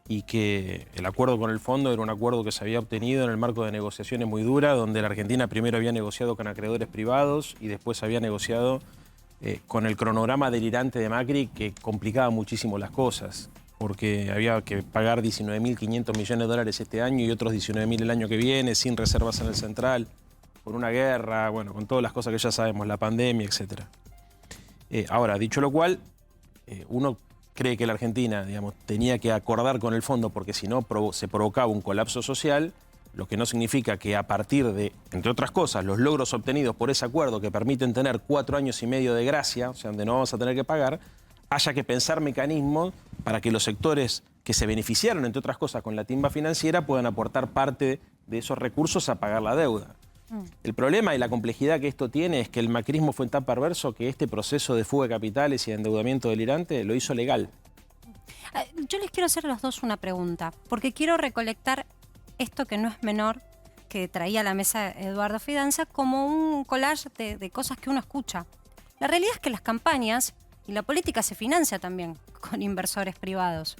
y que el acuerdo con el fondo era un acuerdo que se había obtenido en el marco de negociaciones muy duras, donde la Argentina primero había negociado con acreedores privados y después había negociado con el cronograma delirante de Macri, que complicaba muchísimo las cosas, porque había que pagar 19.500 millones de dólares este año y otros 19.000 el año que viene, sin reservas en el central, con una guerra, bueno, con todas las cosas que ya sabemos, la pandemia, etcétera. Ahora, dicho lo cual, uno cree que la Argentina, digamos, tenía que acordar con el fondo porque si no se provocaba un colapso social, lo que no significa que a partir de, entre otras cosas, los logros obtenidos por ese acuerdo que permiten tener 4 años y medio de gracia, o sea, donde no vamos a tener que pagar, haya que pensar mecanismos para que los sectores que se beneficiaron, entre otras cosas, con la timba financiera puedan aportar parte de esos recursos a pagar la deuda. El problema y la complejidad que esto tiene es que el macrismo fue tan perverso que este proceso de fuga de capitales y de endeudamiento delirante lo hizo legal. Yo les quiero hacer a los dos una pregunta, porque quiero recolectar esto que no es menor, que traía a la mesa Eduardo Fidanza, como un collage de cosas que uno escucha. La realidad es que las campañas y la política se financia también con inversores privados.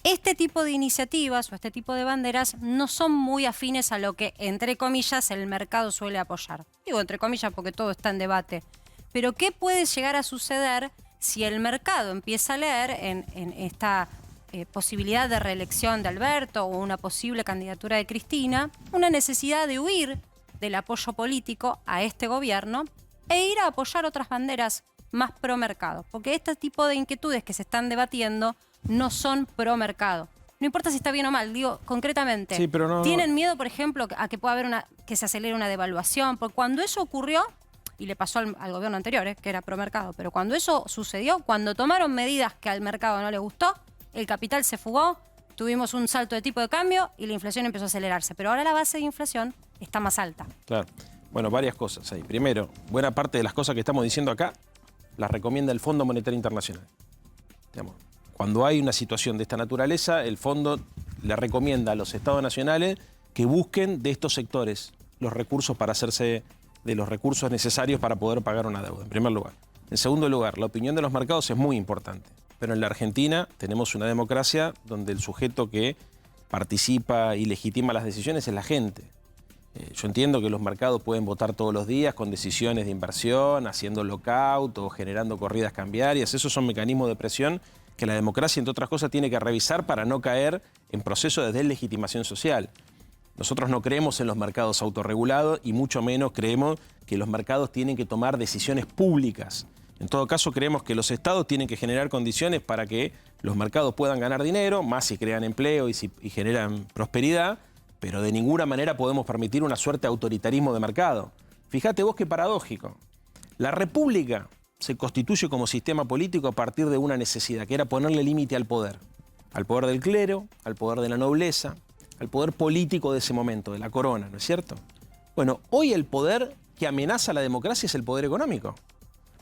Este tipo de iniciativas o este tipo de banderas no son muy afines a lo que, entre comillas, el mercado suele apoyar. Digo entre comillas porque todo está en debate. Pero ¿qué puede llegar a suceder si el mercado empieza a leer en esta posibilidad de reelección de Alberto o una posible candidatura de Cristina, una necesidad de huir del apoyo político a este gobierno e ir a apoyar otras banderas más pro mercado? Porque este tipo de inquietudes que se están debatiendo no son pro mercado. No importa si está bien o mal, digo concretamente. Sí, pero no, ¿Tienen miedo, por ejemplo, a que pueda haber que se acelere una devaluación? Porque cuando eso ocurrió, y le pasó al gobierno anterior, que era pro mercado, pero cuando eso sucedió, cuando tomaron medidas que al mercado no le gustó, el capital se fugó, tuvimos un salto de tipo de cambio y la inflación empezó a acelerarse. Pero ahora la base de inflación está más alta. Claro. Bueno, varias cosas ahí. Primero, buena parte de las cosas que estamos diciendo acá las recomienda el Fondo Monetario Internacional. Digamos, cuando hay una situación de esta naturaleza, el fondo le recomienda a los estados nacionales que busquen de estos sectores los recursos para hacerse de los recursos necesarios para poder pagar una deuda, en primer lugar. En segundo lugar, la opinión de los mercados es muy importante, pero en la Argentina tenemos una democracia donde el sujeto que participa y legitima las decisiones es la gente. Yo entiendo que los mercados pueden votar todos los días con decisiones de inversión, haciendo lockout o generando corridas cambiarias. Esos son mecanismos de presión que la democracia, entre otras cosas, tiene que revisar para no caer en procesos de deslegitimación social. Nosotros no creemos en los mercados autorregulados y mucho menos creemos que los mercados tienen que tomar decisiones públicas. En todo caso, creemos que los estados tienen que generar condiciones para que los mercados puedan ganar dinero, más si crean empleo y generan prosperidad, pero de ninguna manera podemos permitir una suerte de autoritarismo de mercado. Fíjate vos qué paradójico. La República se constituye como sistema político a partir de una necesidad, que era ponerle límite al poder del clero, al poder de la nobleza, al poder político de ese momento, de la corona, ¿no es cierto? Bueno, hoy el poder que amenaza a la democracia es el poder económico,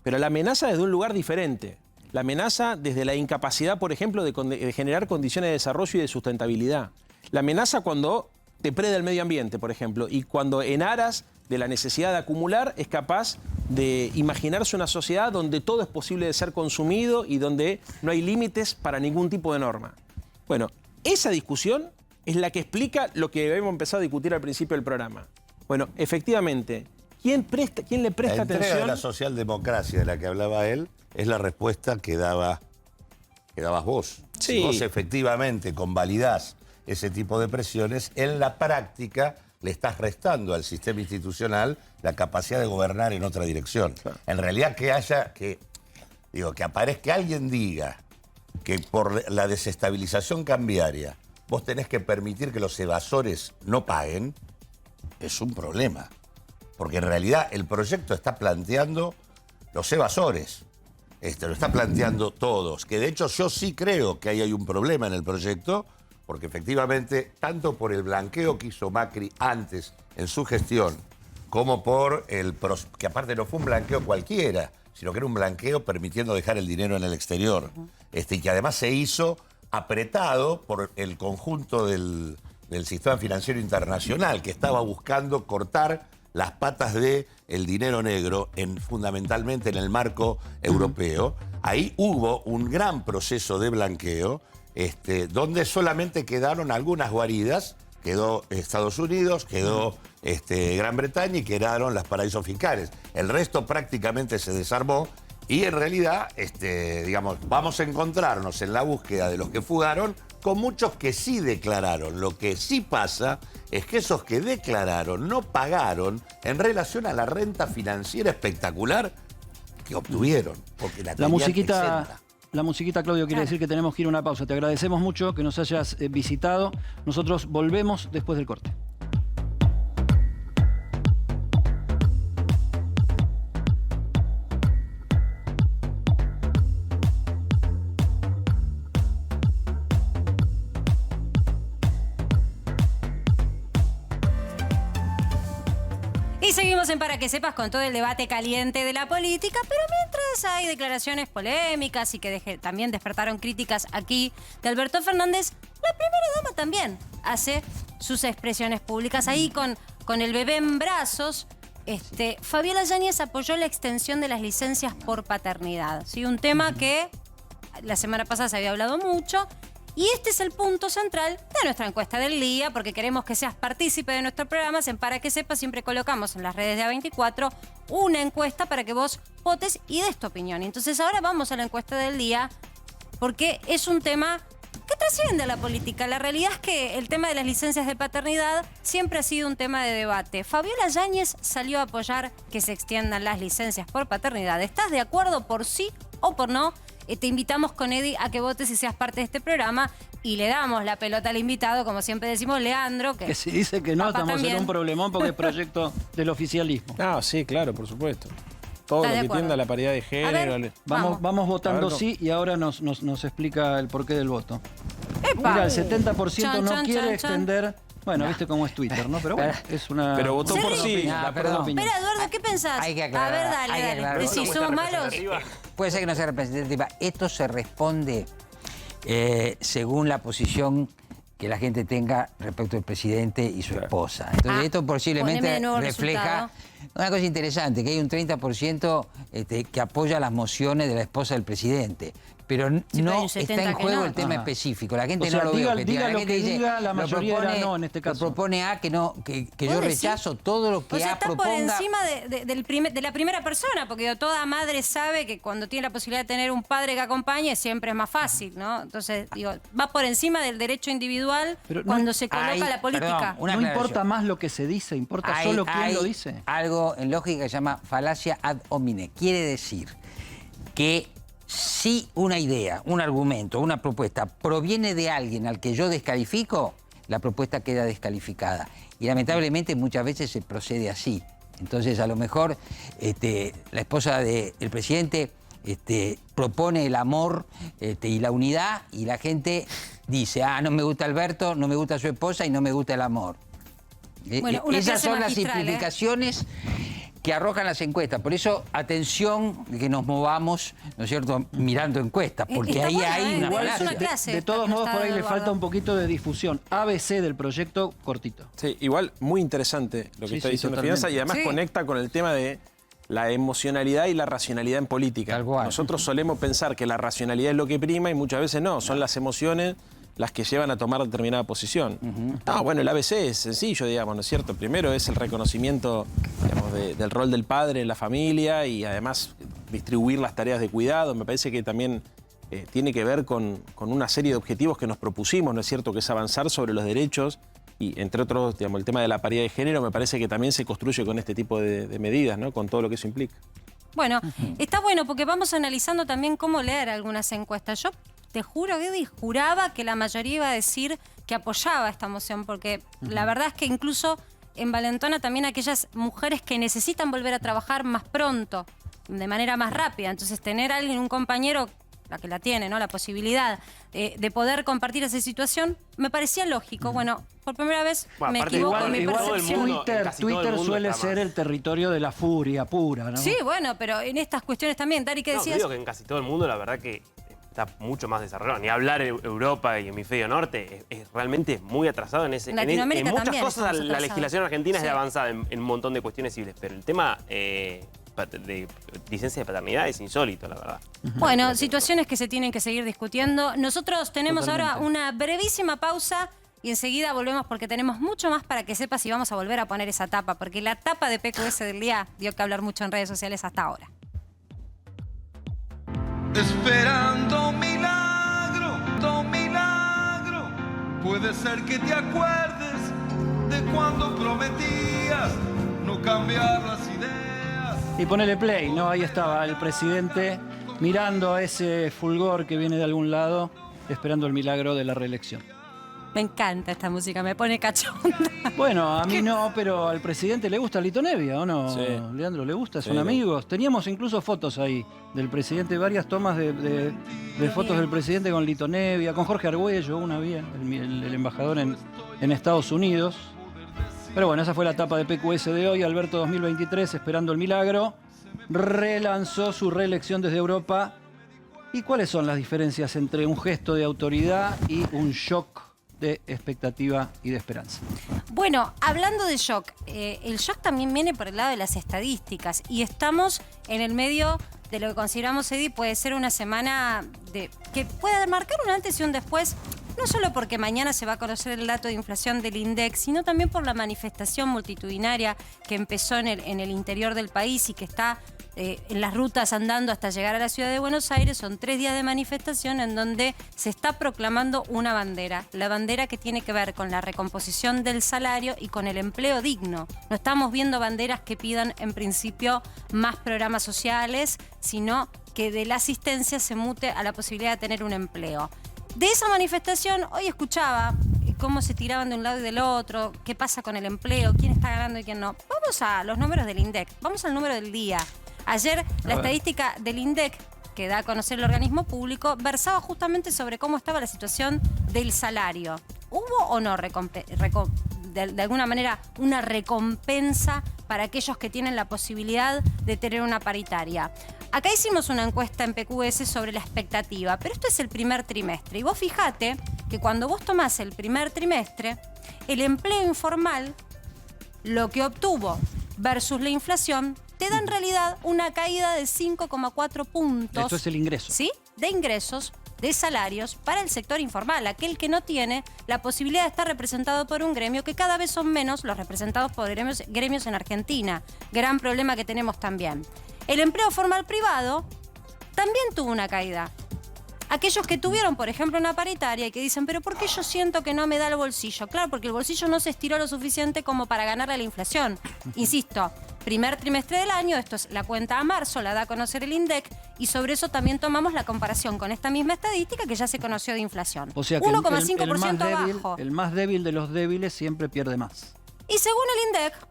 pero la amenaza desde un lugar diferente. La amenaza desde la incapacidad, por ejemplo, de generar condiciones de desarrollo y de sustentabilidad. La amenaza cuando te preda el medio ambiente, por ejemplo, y cuando en aras de la necesidad de acumular es capaz de imaginarse una sociedad donde todo es posible de ser consumido y donde no hay límites para ningún tipo de norma. Bueno, esa discusión es la que explica lo que habíamos empezado a discutir al principio del programa. Bueno, efectivamente, ¿quién le presta la entrega atención? de la socialdemocracia de la que hablaba él es la respuesta que dabas vos. Sí. Si vos efectivamente convalidás ese tipo de presiones, en la práctica le estás restando al sistema institucional la capacidad de gobernar en otra dirección. Claro. En realidad que aparezca alguien diga que por la desestabilización cambiaria vos tenés que permitir que los evasores no paguen, es un problema. Porque en realidad el proyecto está planteando los evasores. Lo está planteando todos. Que de hecho yo sí creo que ahí hay un problema en el proyecto, porque efectivamente, tanto por el blanqueo que hizo Macri antes en su gestión, como por que aparte no fue un blanqueo cualquiera, sino que era un blanqueo permitiendo dejar el dinero en el exterior. Y que además se hizo apretado por el conjunto del sistema financiero internacional, que estaba buscando cortar las patas del dinero negro, fundamentalmente en el marco europeo. Ahí hubo un gran proceso de blanqueo, donde solamente quedaron algunas guaridas. Quedó Estados Unidos, quedó Gran Bretaña y quedaron los paraísos fiscales. El resto prácticamente se desarmó y en realidad, vamos a encontrarnos en la búsqueda de los que fugaron con muchos que sí declararon. Lo que sí pasa es que esos que declararon no pagaron en relación a la renta financiera espectacular que obtuvieron. Porque la musiquita, Claudio, quiere decir que tenemos que ir a una pausa. Te agradecemos mucho que nos hayas visitado. Nosotros volvemos después del corte. Y seguimos en Para que Sepas con todo el debate caliente de la política, pero mientras hay declaraciones polémicas y que también despertaron críticas aquí de Alberto Fernández, la primera dama también hace sus expresiones públicas. Ahí con el bebé en brazos, Fabiola Yáñez apoyó la extensión de las licencias por paternidad. ¿Sí? Un tema que la semana pasada se había hablado mucho. Y este es el punto central de nuestra encuesta del día, porque queremos que seas partícipe de nuestros programas. En Para que Sepas siempre colocamos en las redes de A24 una encuesta para que vos votes y des tu opinión. Entonces ahora vamos a la encuesta del día, porque es un tema que trasciende a la política. La realidad es que el tema de las licencias de paternidad siempre ha sido un tema de debate. Fabiola Yáñez salió a apoyar que se extiendan las licencias por paternidad. ¿Estás de acuerdo por sí o por no? Te invitamos con Eddie a que votes y seas parte de este programa y le damos la pelota al invitado, como siempre decimos, Leandro. Que si dice que no, estamos también en un problemón porque es proyecto del oficialismo. Ah, sí, claro, por supuesto. Todo lo que tienda la paridad de género. A ver, vamos votando sí y ahora nos explica el porqué del voto. ¡Epa! Mira, el 70% no quiere chan. extender. Bueno, viste cómo es Twitter, ¿no? Pero bueno, es una... Pero votó por sí. Perdón. Espera, Eduardo, ¿qué pensás? Hay que aclarar. A ver, dale. Hay Si somos malos. Puede ser que no sea representativa. Esto se responde según la posición que la gente tenga respecto al presidente y su esposa. Entonces esto posiblemente refleja una cosa interesante, que hay un 30% que apoya las mociones de la esposa del presidente. Pero no está en juego el tema específico. La gente no lo ve objetivo. Diga lo que diga, la mayoría era no en este caso. Propone A, que yo rechazo todo lo que A proponga. Está por encima de la primera persona, porque toda madre sabe que cuando tiene la posibilidad de tener un padre que acompañe siempre es más fácil, ¿no? Entonces, va por encima del derecho individual cuando se coloca la política. No importa más lo que se dice, importa solo quién lo dice. Algo en lógica que se llama falacia ad hominem. Quiere decir que si una idea, un argumento, una propuesta proviene de alguien al que yo descalifico, la propuesta queda descalificada. Y lamentablemente muchas veces se procede así. Entonces, a lo mejor la esposa del presidente propone el amor y la unidad y la gente dice, no me gusta Alberto, no me gusta su esposa y no me gusta el amor. Bueno, esas son las simplificaciones que arrojan las encuestas. Por eso, atención de que nos movamos, ¿no es cierto?, mirando encuestas, porque ahí hay una clase. De todos modos, por ahí le falta un poquito de difusión. ABC del proyecto, cortito. Sí, igual muy interesante lo que está diciendo Fidanza y además conecta con el tema de la emocionalidad y la racionalidad en política. Nosotros solemos pensar que la racionalidad es lo que prima y muchas veces no, son las emociones las que llevan a tomar determinada posición. Bueno, el ABC es sencillo, digamos, ¿no es cierto? Primero es el reconocimiento, digamos, del rol del padre en la familia y además distribuir las tareas de cuidado. Me parece que también tiene que ver con una serie de objetivos que nos propusimos, ¿no es cierto?, que es avanzar sobre los derechos y, entre otros, digamos, el tema de la paridad de género me parece que también se construye con este tipo de medidas, ¿no?, con todo lo que eso implica. Bueno, está bueno porque vamos analizando también cómo leer algunas encuestas. Yo te juro, Eddie, juraba que la mayoría iba a decir que apoyaba esta moción, porque la verdad es que incluso envalentona también a aquellas mujeres que necesitan volver a trabajar más pronto, de manera más rápida. Entonces, tener a alguien, un compañero, la que la tiene, ¿no?, la posibilidad de poder compartir esa situación, me parecía lógico. Bueno, por primera vez me equivoco en mi percepción. Twitter suele ser el territorio de la furia pura, ¿no? Sí, bueno, pero en estas cuestiones también, Dari, ¿qué decías? Digo que en casi todo el mundo la verdad que está mucho más desarrollado. Ni hablar Europa y hemisferio norte es realmente muy atrasado en ese. En muchas también cosas la legislación argentina es de Sí. avanzada en un montón de cuestiones civiles, pero el tema de licencia de paternidad es insólito, la verdad. Bueno, situaciones que se tienen que seguir discutiendo. Nosotros tenemos ahora una brevísima pausa y enseguida volvemos porque tenemos mucho más para que sepas si vamos a volver a poner esa tapa, porque la tapa de PQS del día dio que hablar mucho en redes sociales hasta ahora. Esperando un milagro, puede ser que te acuerdes de cuando prometías no cambiar las ideas. Y ponele play, ¿no? Ahí estaba el presidente mirando a ese fulgor que viene de algún lado, esperando el milagro de la reelección. Me encanta esta música, me pone cachonda. Bueno, a mí no, pero al presidente le gusta Lito Nebbia, ¿o no? Sí. Leandro, ¿le gusta? ¿Son Sí, amigos? Teníamos incluso fotos ahí del presidente, varias tomas de fotos del presidente con Lito Nebbia, con Jorge Argüello, una bien, el embajador en Estados Unidos. Pero bueno, esa fue la etapa de PQS de hoy. Alberto 2023, esperando el milagro, relanzó su reelección desde Europa. ¿Y cuáles son las diferencias entre un gesto de autoridad y un shock de expectativa y de esperanza? Bueno, hablando de shock, el shock también viene por el lado de las estadísticas y estamos en el medio de lo que consideramos, Eddie, puede ser una semana que puede marcar un antes y un después, no solo porque mañana se va a conocer el dato de inflación del INDEC, sino también por la manifestación multitudinaria que empezó en el interior del país y que está en las rutas andando hasta llegar a la ciudad de Buenos Aires. Son 3 días de manifestación en donde se está proclamando una bandera. La bandera que tiene que ver con la recomposición del salario y con el empleo digno. No estamos viendo banderas que pidan en principio más programas sociales, sino que de la asistencia se mute a la posibilidad de tener un empleo. De esa manifestación hoy escuchaba cómo se tiraban de un lado y del otro, qué pasa con el empleo, quién está ganando y quién no. Vamos a los números del INDEC, vamos al número del día. Ayer la estadística del INDEC, que da a conocer el organismo público, versaba justamente sobre cómo estaba la situación del salario. ¿Hubo o no de alguna manera una recompensa para aquellos que tienen la posibilidad de tener una paritaria? Acá hicimos una encuesta en PQS sobre la expectativa, pero esto es el primer trimestre. Y vos fijate que cuando vos tomás el primer trimestre, el empleo informal, lo que obtuvo versus la inflación, te da en realidad una caída de 5,4 puntos. Esto es el ingreso. ¿Sí? De ingresos, de salarios para el sector informal, aquel que no tiene la posibilidad de estar representado por un gremio, que cada vez son menos los representados por gremios en Argentina. Gran problema que tenemos también. El empleo formal privado también tuvo una caída. Aquellos que tuvieron, por ejemplo, una paritaria y que dicen, pero ¿por qué yo siento que no me da el bolsillo? Claro, porque el bolsillo no se estiró lo suficiente como para ganarle a la inflación. Insisto, primer trimestre del año, esto es la cuenta a marzo, la da a conocer el INDEC, y sobre eso también tomamos la comparación con esta misma estadística que ya se conoció de inflación. O sea que 1,5% abajo. El más débil de los débiles siempre pierde más. Y según el INDEC,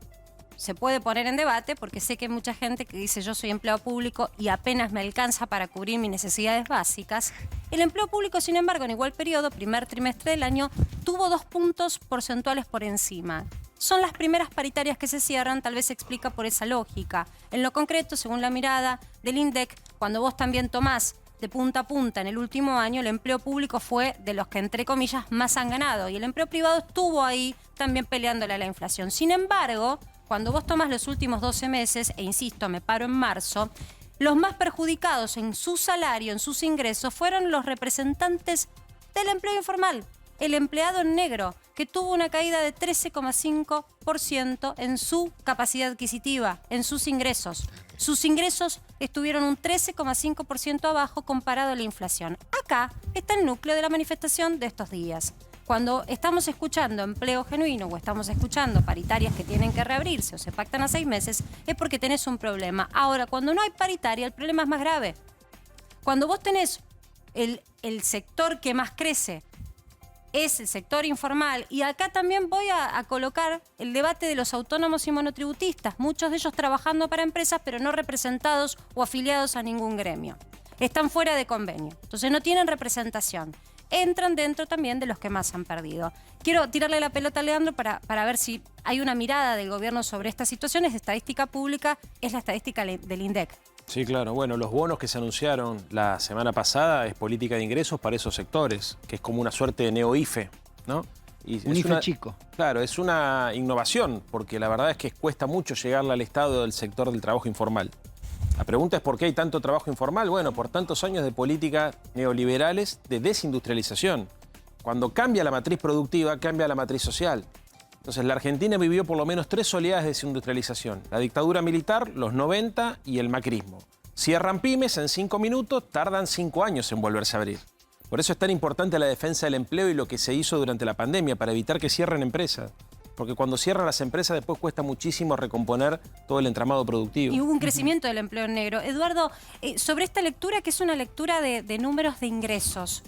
se puede poner en debate, porque sé que hay mucha gente que dice yo soy empleado público y apenas me alcanza para cubrir mis necesidades básicas. El empleo público, sin embargo, en igual periodo, primer trimestre del año, tuvo 2 puntos porcentuales por encima. Son las primeras paritarias que se cierran, tal vez se explica por esa lógica. En lo concreto, según la mirada del INDEC, cuando vos también tomás de punta a punta en el último año, el empleo público fue de los que, entre comillas, más han ganado, y el empleo privado estuvo ahí también peleándole a la inflación. Sin embargo, cuando vos tomás los últimos 12 meses, e insisto, me paro en marzo, los más perjudicados en su salario, en sus ingresos, fueron los representantes del empleo informal, el empleado en negro, que tuvo una caída de 13,5% en su capacidad adquisitiva, en sus ingresos. Sus ingresos estuvieron un 13,5% abajo comparado a la inflación. Acá está el núcleo de la manifestación de estos días. Cuando estamos escuchando empleo genuino o estamos escuchando paritarias que tienen que reabrirse o se pactan a 6 meses, es porque tenés un problema. Ahora, cuando no hay paritaria, el problema es más grave. Cuando vos tenés el sector que más crece, es el sector informal. Y acá también voy a colocar el debate de los autónomos y monotributistas, muchos de ellos trabajando para empresas, pero no representados o afiliados a ningún gremio. Están fuera de convenio, entonces no tienen representación. Entran dentro también de los que más han perdido. Quiero tirarle la pelota a Leandro para ver si hay una mirada del gobierno sobre estas situaciones. Estadística pública es la estadística del INDEC. Sí, claro. Bueno, los bonos que se anunciaron la semana pasada es política de ingresos para esos sectores, que es como una suerte de neo-IFE, ¿no? Y Un IFE chico. Claro, es una innovación, porque la verdad es que cuesta mucho llegarle al estado del sector del trabajo informal. La pregunta es por qué hay tanto trabajo informal. Bueno, por tantos años de políticas neoliberales de desindustrialización. Cuando cambia la matriz productiva, cambia la matriz social. Entonces, la Argentina vivió por lo menos 3 oleadas de desindustrialización. La dictadura militar, los 90 y el macrismo. Cierran pymes en 5 minutos, tardan 5 años en volverse a abrir. Por eso es tan importante la defensa del empleo y lo que se hizo durante la pandemia, para evitar que cierren empresas. Porque cuando cierran las empresas después cuesta muchísimo recomponer todo el entramado productivo. Y hubo un crecimiento del empleo negro. Eduardo, sobre esta lectura, que es una lectura de números de ingresos,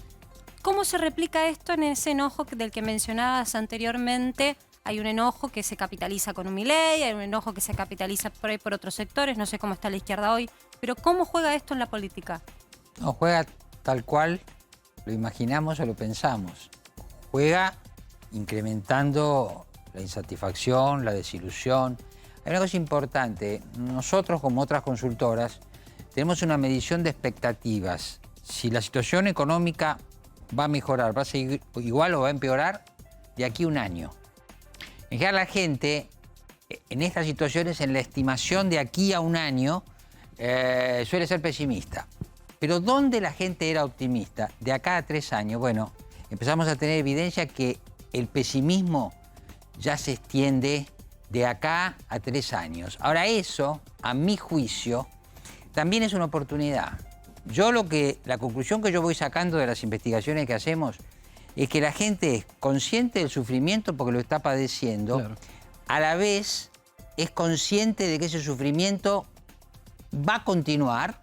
¿cómo se replica esto en ese enojo del que mencionabas anteriormente? Hay un enojo que se capitaliza con un Milei, hay un enojo que se capitaliza por ahí por otros sectores, no sé cómo está la izquierda hoy, pero ¿cómo juega esto en la política? No juega tal cual lo imaginamos o lo pensamos. Juega incrementando la insatisfacción, la desilusión. Hay una cosa importante. Nosotros, como otras consultoras, tenemos una medición de expectativas. Si la situación económica va a mejorar, va a seguir igual o va a empeorar de aquí a un año. En general, la gente, en estas situaciones, en la estimación de aquí a un año, suele ser pesimista. Pero ¿dónde la gente era optimista? De acá a 3 años, bueno, empezamos a tener evidencia que el pesimismo ya se extiende de acá a 3 años. Ahora eso, a mi juicio, también es una oportunidad. La conclusión que yo voy sacando de las investigaciones que hacemos es que la gente es consciente del sufrimiento porque lo está padeciendo, claro. A la vez es consciente de que ese sufrimiento va a continuar.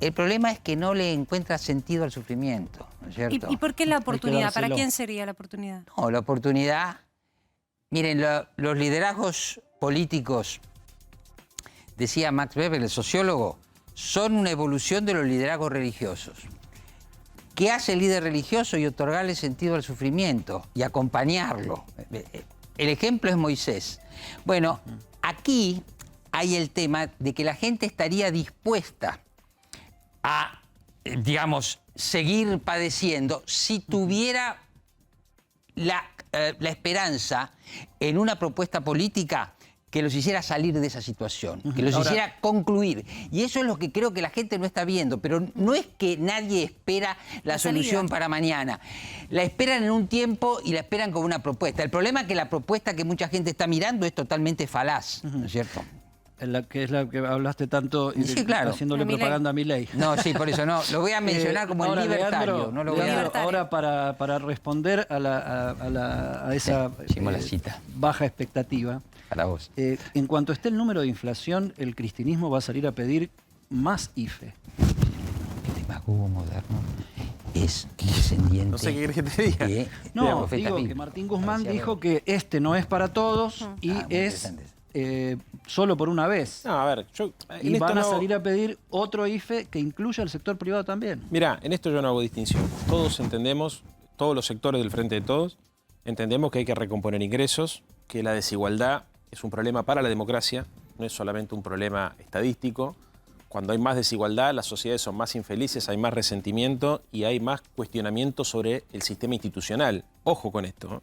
El problema es que no le encuentra sentido al sufrimiento, ¿no es cierto? ¿Y por qué la oportunidad? ¿Para quién sería la oportunidad? No, la oportunidad... Miren, los liderazgos políticos, decía Max Weber, el sociólogo, son una evolución de los liderazgos religiosos. ¿Qué hace el líder religioso? Y otorgarle sentido al sufrimiento y acompañarlo. El ejemplo es Moisés. Bueno, aquí hay el tema de que la gente estaría dispuesta a, digamos, seguir padeciendo si tuviera la esperanza en una propuesta política que los hiciera salir de esa situación, que los hiciera concluir. Y eso es lo que creo que la gente no está viendo, pero no es que nadie espera la solución para mañana. La esperan en un tiempo y la esperan como una propuesta. El problema es que la propuesta que mucha gente está mirando es totalmente falaz, ¿no es cierto? Que es la que hablaste tanto, sí, claro, haciéndole propaganda a Milei. No, sí, por eso no. Lo voy a mencionar como el libertario. Leandro, no lo voy a... Ahora para responder a esa la cita. Baja expectativa, para vos. En cuanto esté el número de inflación, el cristinismo va a salir a pedir más IFE. El demagogo moderno es descendiente. No sé qué querés que te diga. No, digo que Martín Guzmán dijo que este no es para todos y es... solo por una vez. No, a ver, y van a salir a pedir otro IFE que incluya al sector privado también. Mirá, en esto yo no hago distinción. Todos entendemos, todos los sectores del Frente de Todos, entendemos que hay que recomponer ingresos, que la desigualdad es un problema para la democracia, no es solamente un problema estadístico. Cuando hay más desigualdad, las sociedades son más infelices, hay más resentimiento y hay más cuestionamiento sobre el sistema institucional. Ojo con esto.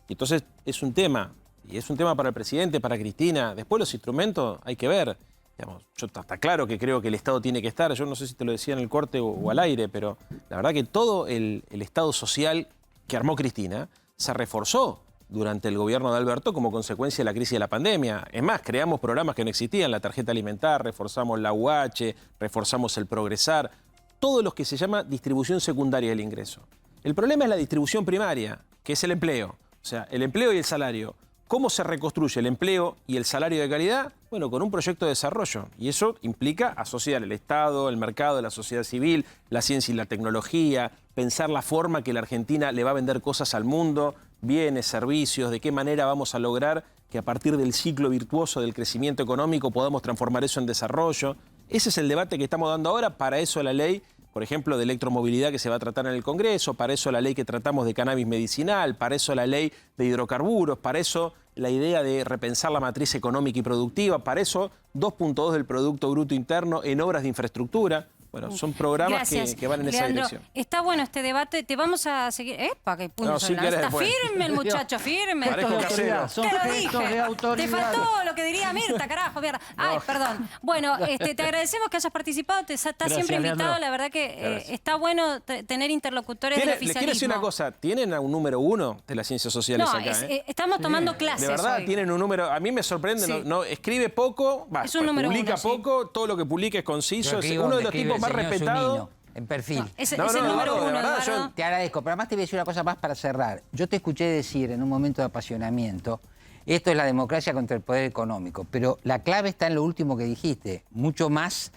Y entonces es un tema. Y es un tema para el presidente, para Cristina. Después los instrumentos hay que ver. Digamos, está claro que creo que el Estado tiene que estar. Yo no sé si te lo decía en el corte o al aire, pero la verdad que todo el Estado social que armó Cristina se reforzó durante el gobierno de Alberto como consecuencia de la crisis de la pandemia. Es más, creamos programas que no existían, la tarjeta alimentar, reforzamos la UH, reforzamos el Progresar, todo lo que se llama distribución secundaria del ingreso. El problema es la distribución primaria, que es el empleo. O sea, el empleo y el salario. ¿Cómo se reconstruye el empleo y el salario de calidad? Bueno, con un proyecto de desarrollo. Y eso implica asociar el Estado, el mercado, la sociedad civil, la ciencia y la tecnología, pensar la forma que la Argentina le va a vender cosas al mundo, bienes, servicios, de qué manera vamos a lograr que a partir del ciclo virtuoso del crecimiento económico podamos transformar eso en desarrollo. Ese es el debate que estamos dando ahora. Para eso la ley, por ejemplo, de electromovilidad que se va a tratar en el Congreso, para eso la ley que tratamos de cannabis medicinal, para eso la ley de hidrocarburos, para eso la idea de repensar la matriz económica y productiva, para eso 2.2 del Producto Bruto Interno en obras de infraestructura. Bueno, son programas que van en esa Leandro, dirección. está bueno este debate, te vamos a seguir. ¡Epa, qué puño! No, si querés está después. firme el muchacho, firme. Parezco Gestos de casero. autoridad, son Te lo gestos dije. de autoridad. Te faltó lo que diría Mirta, carajo, mierda. Ay, perdón. Bueno, te agradecemos que hayas participado, estás siempre invitado. Leandro. La verdad que está bueno tener interlocutores del Les oficialismo. quiero decir una cosa, ¿tienen a un número 1 de las ciencias sociales No, acá? estamos tomando clases De verdad, hoy. tienen un número, a mí me sorprende, Sí. no escribe poco, Es un número publica 1, sí. poco, todo lo que publica es conciso, Yo es escribo uno de donde los escribe tipos más el señor respetados. Zunino, en perfil. Es el No, número Eduardo, de 1, verdad, yo- Eduardo. Te agradezco, pero además te voy a decir una cosa más para cerrar. Yo te escuché decir en un momento de apasionamiento, esto es la democracia contra el poder económico, pero la clave está en lo último que dijiste, mucho más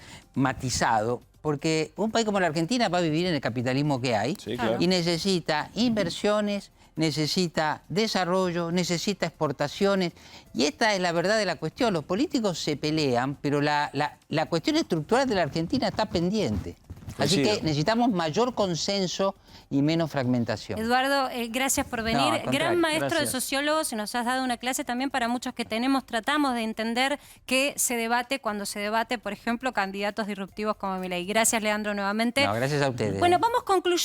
matizado, porque un país como la Argentina va a vivir en el capitalismo que hay Sí, claro. y necesita inversiones, necesita desarrollo, necesita exportaciones. Y esta es la verdad de la cuestión. Los políticos se pelean, pero la cuestión estructural de la Argentina está pendiente. Así Coincido. que necesitamos mayor consenso y menos fragmentación. Eduardo, gracias por venir. al contrario, Gran maestro de gracias. sociólogos, y nos has dado una clase también para muchos que tratamos de entender qué se debate cuando se debate, por ejemplo, candidatos disruptivos como Milei. Gracias, Leandro, nuevamente. No, gracias a ustedes. Bueno, vamos concluyendo.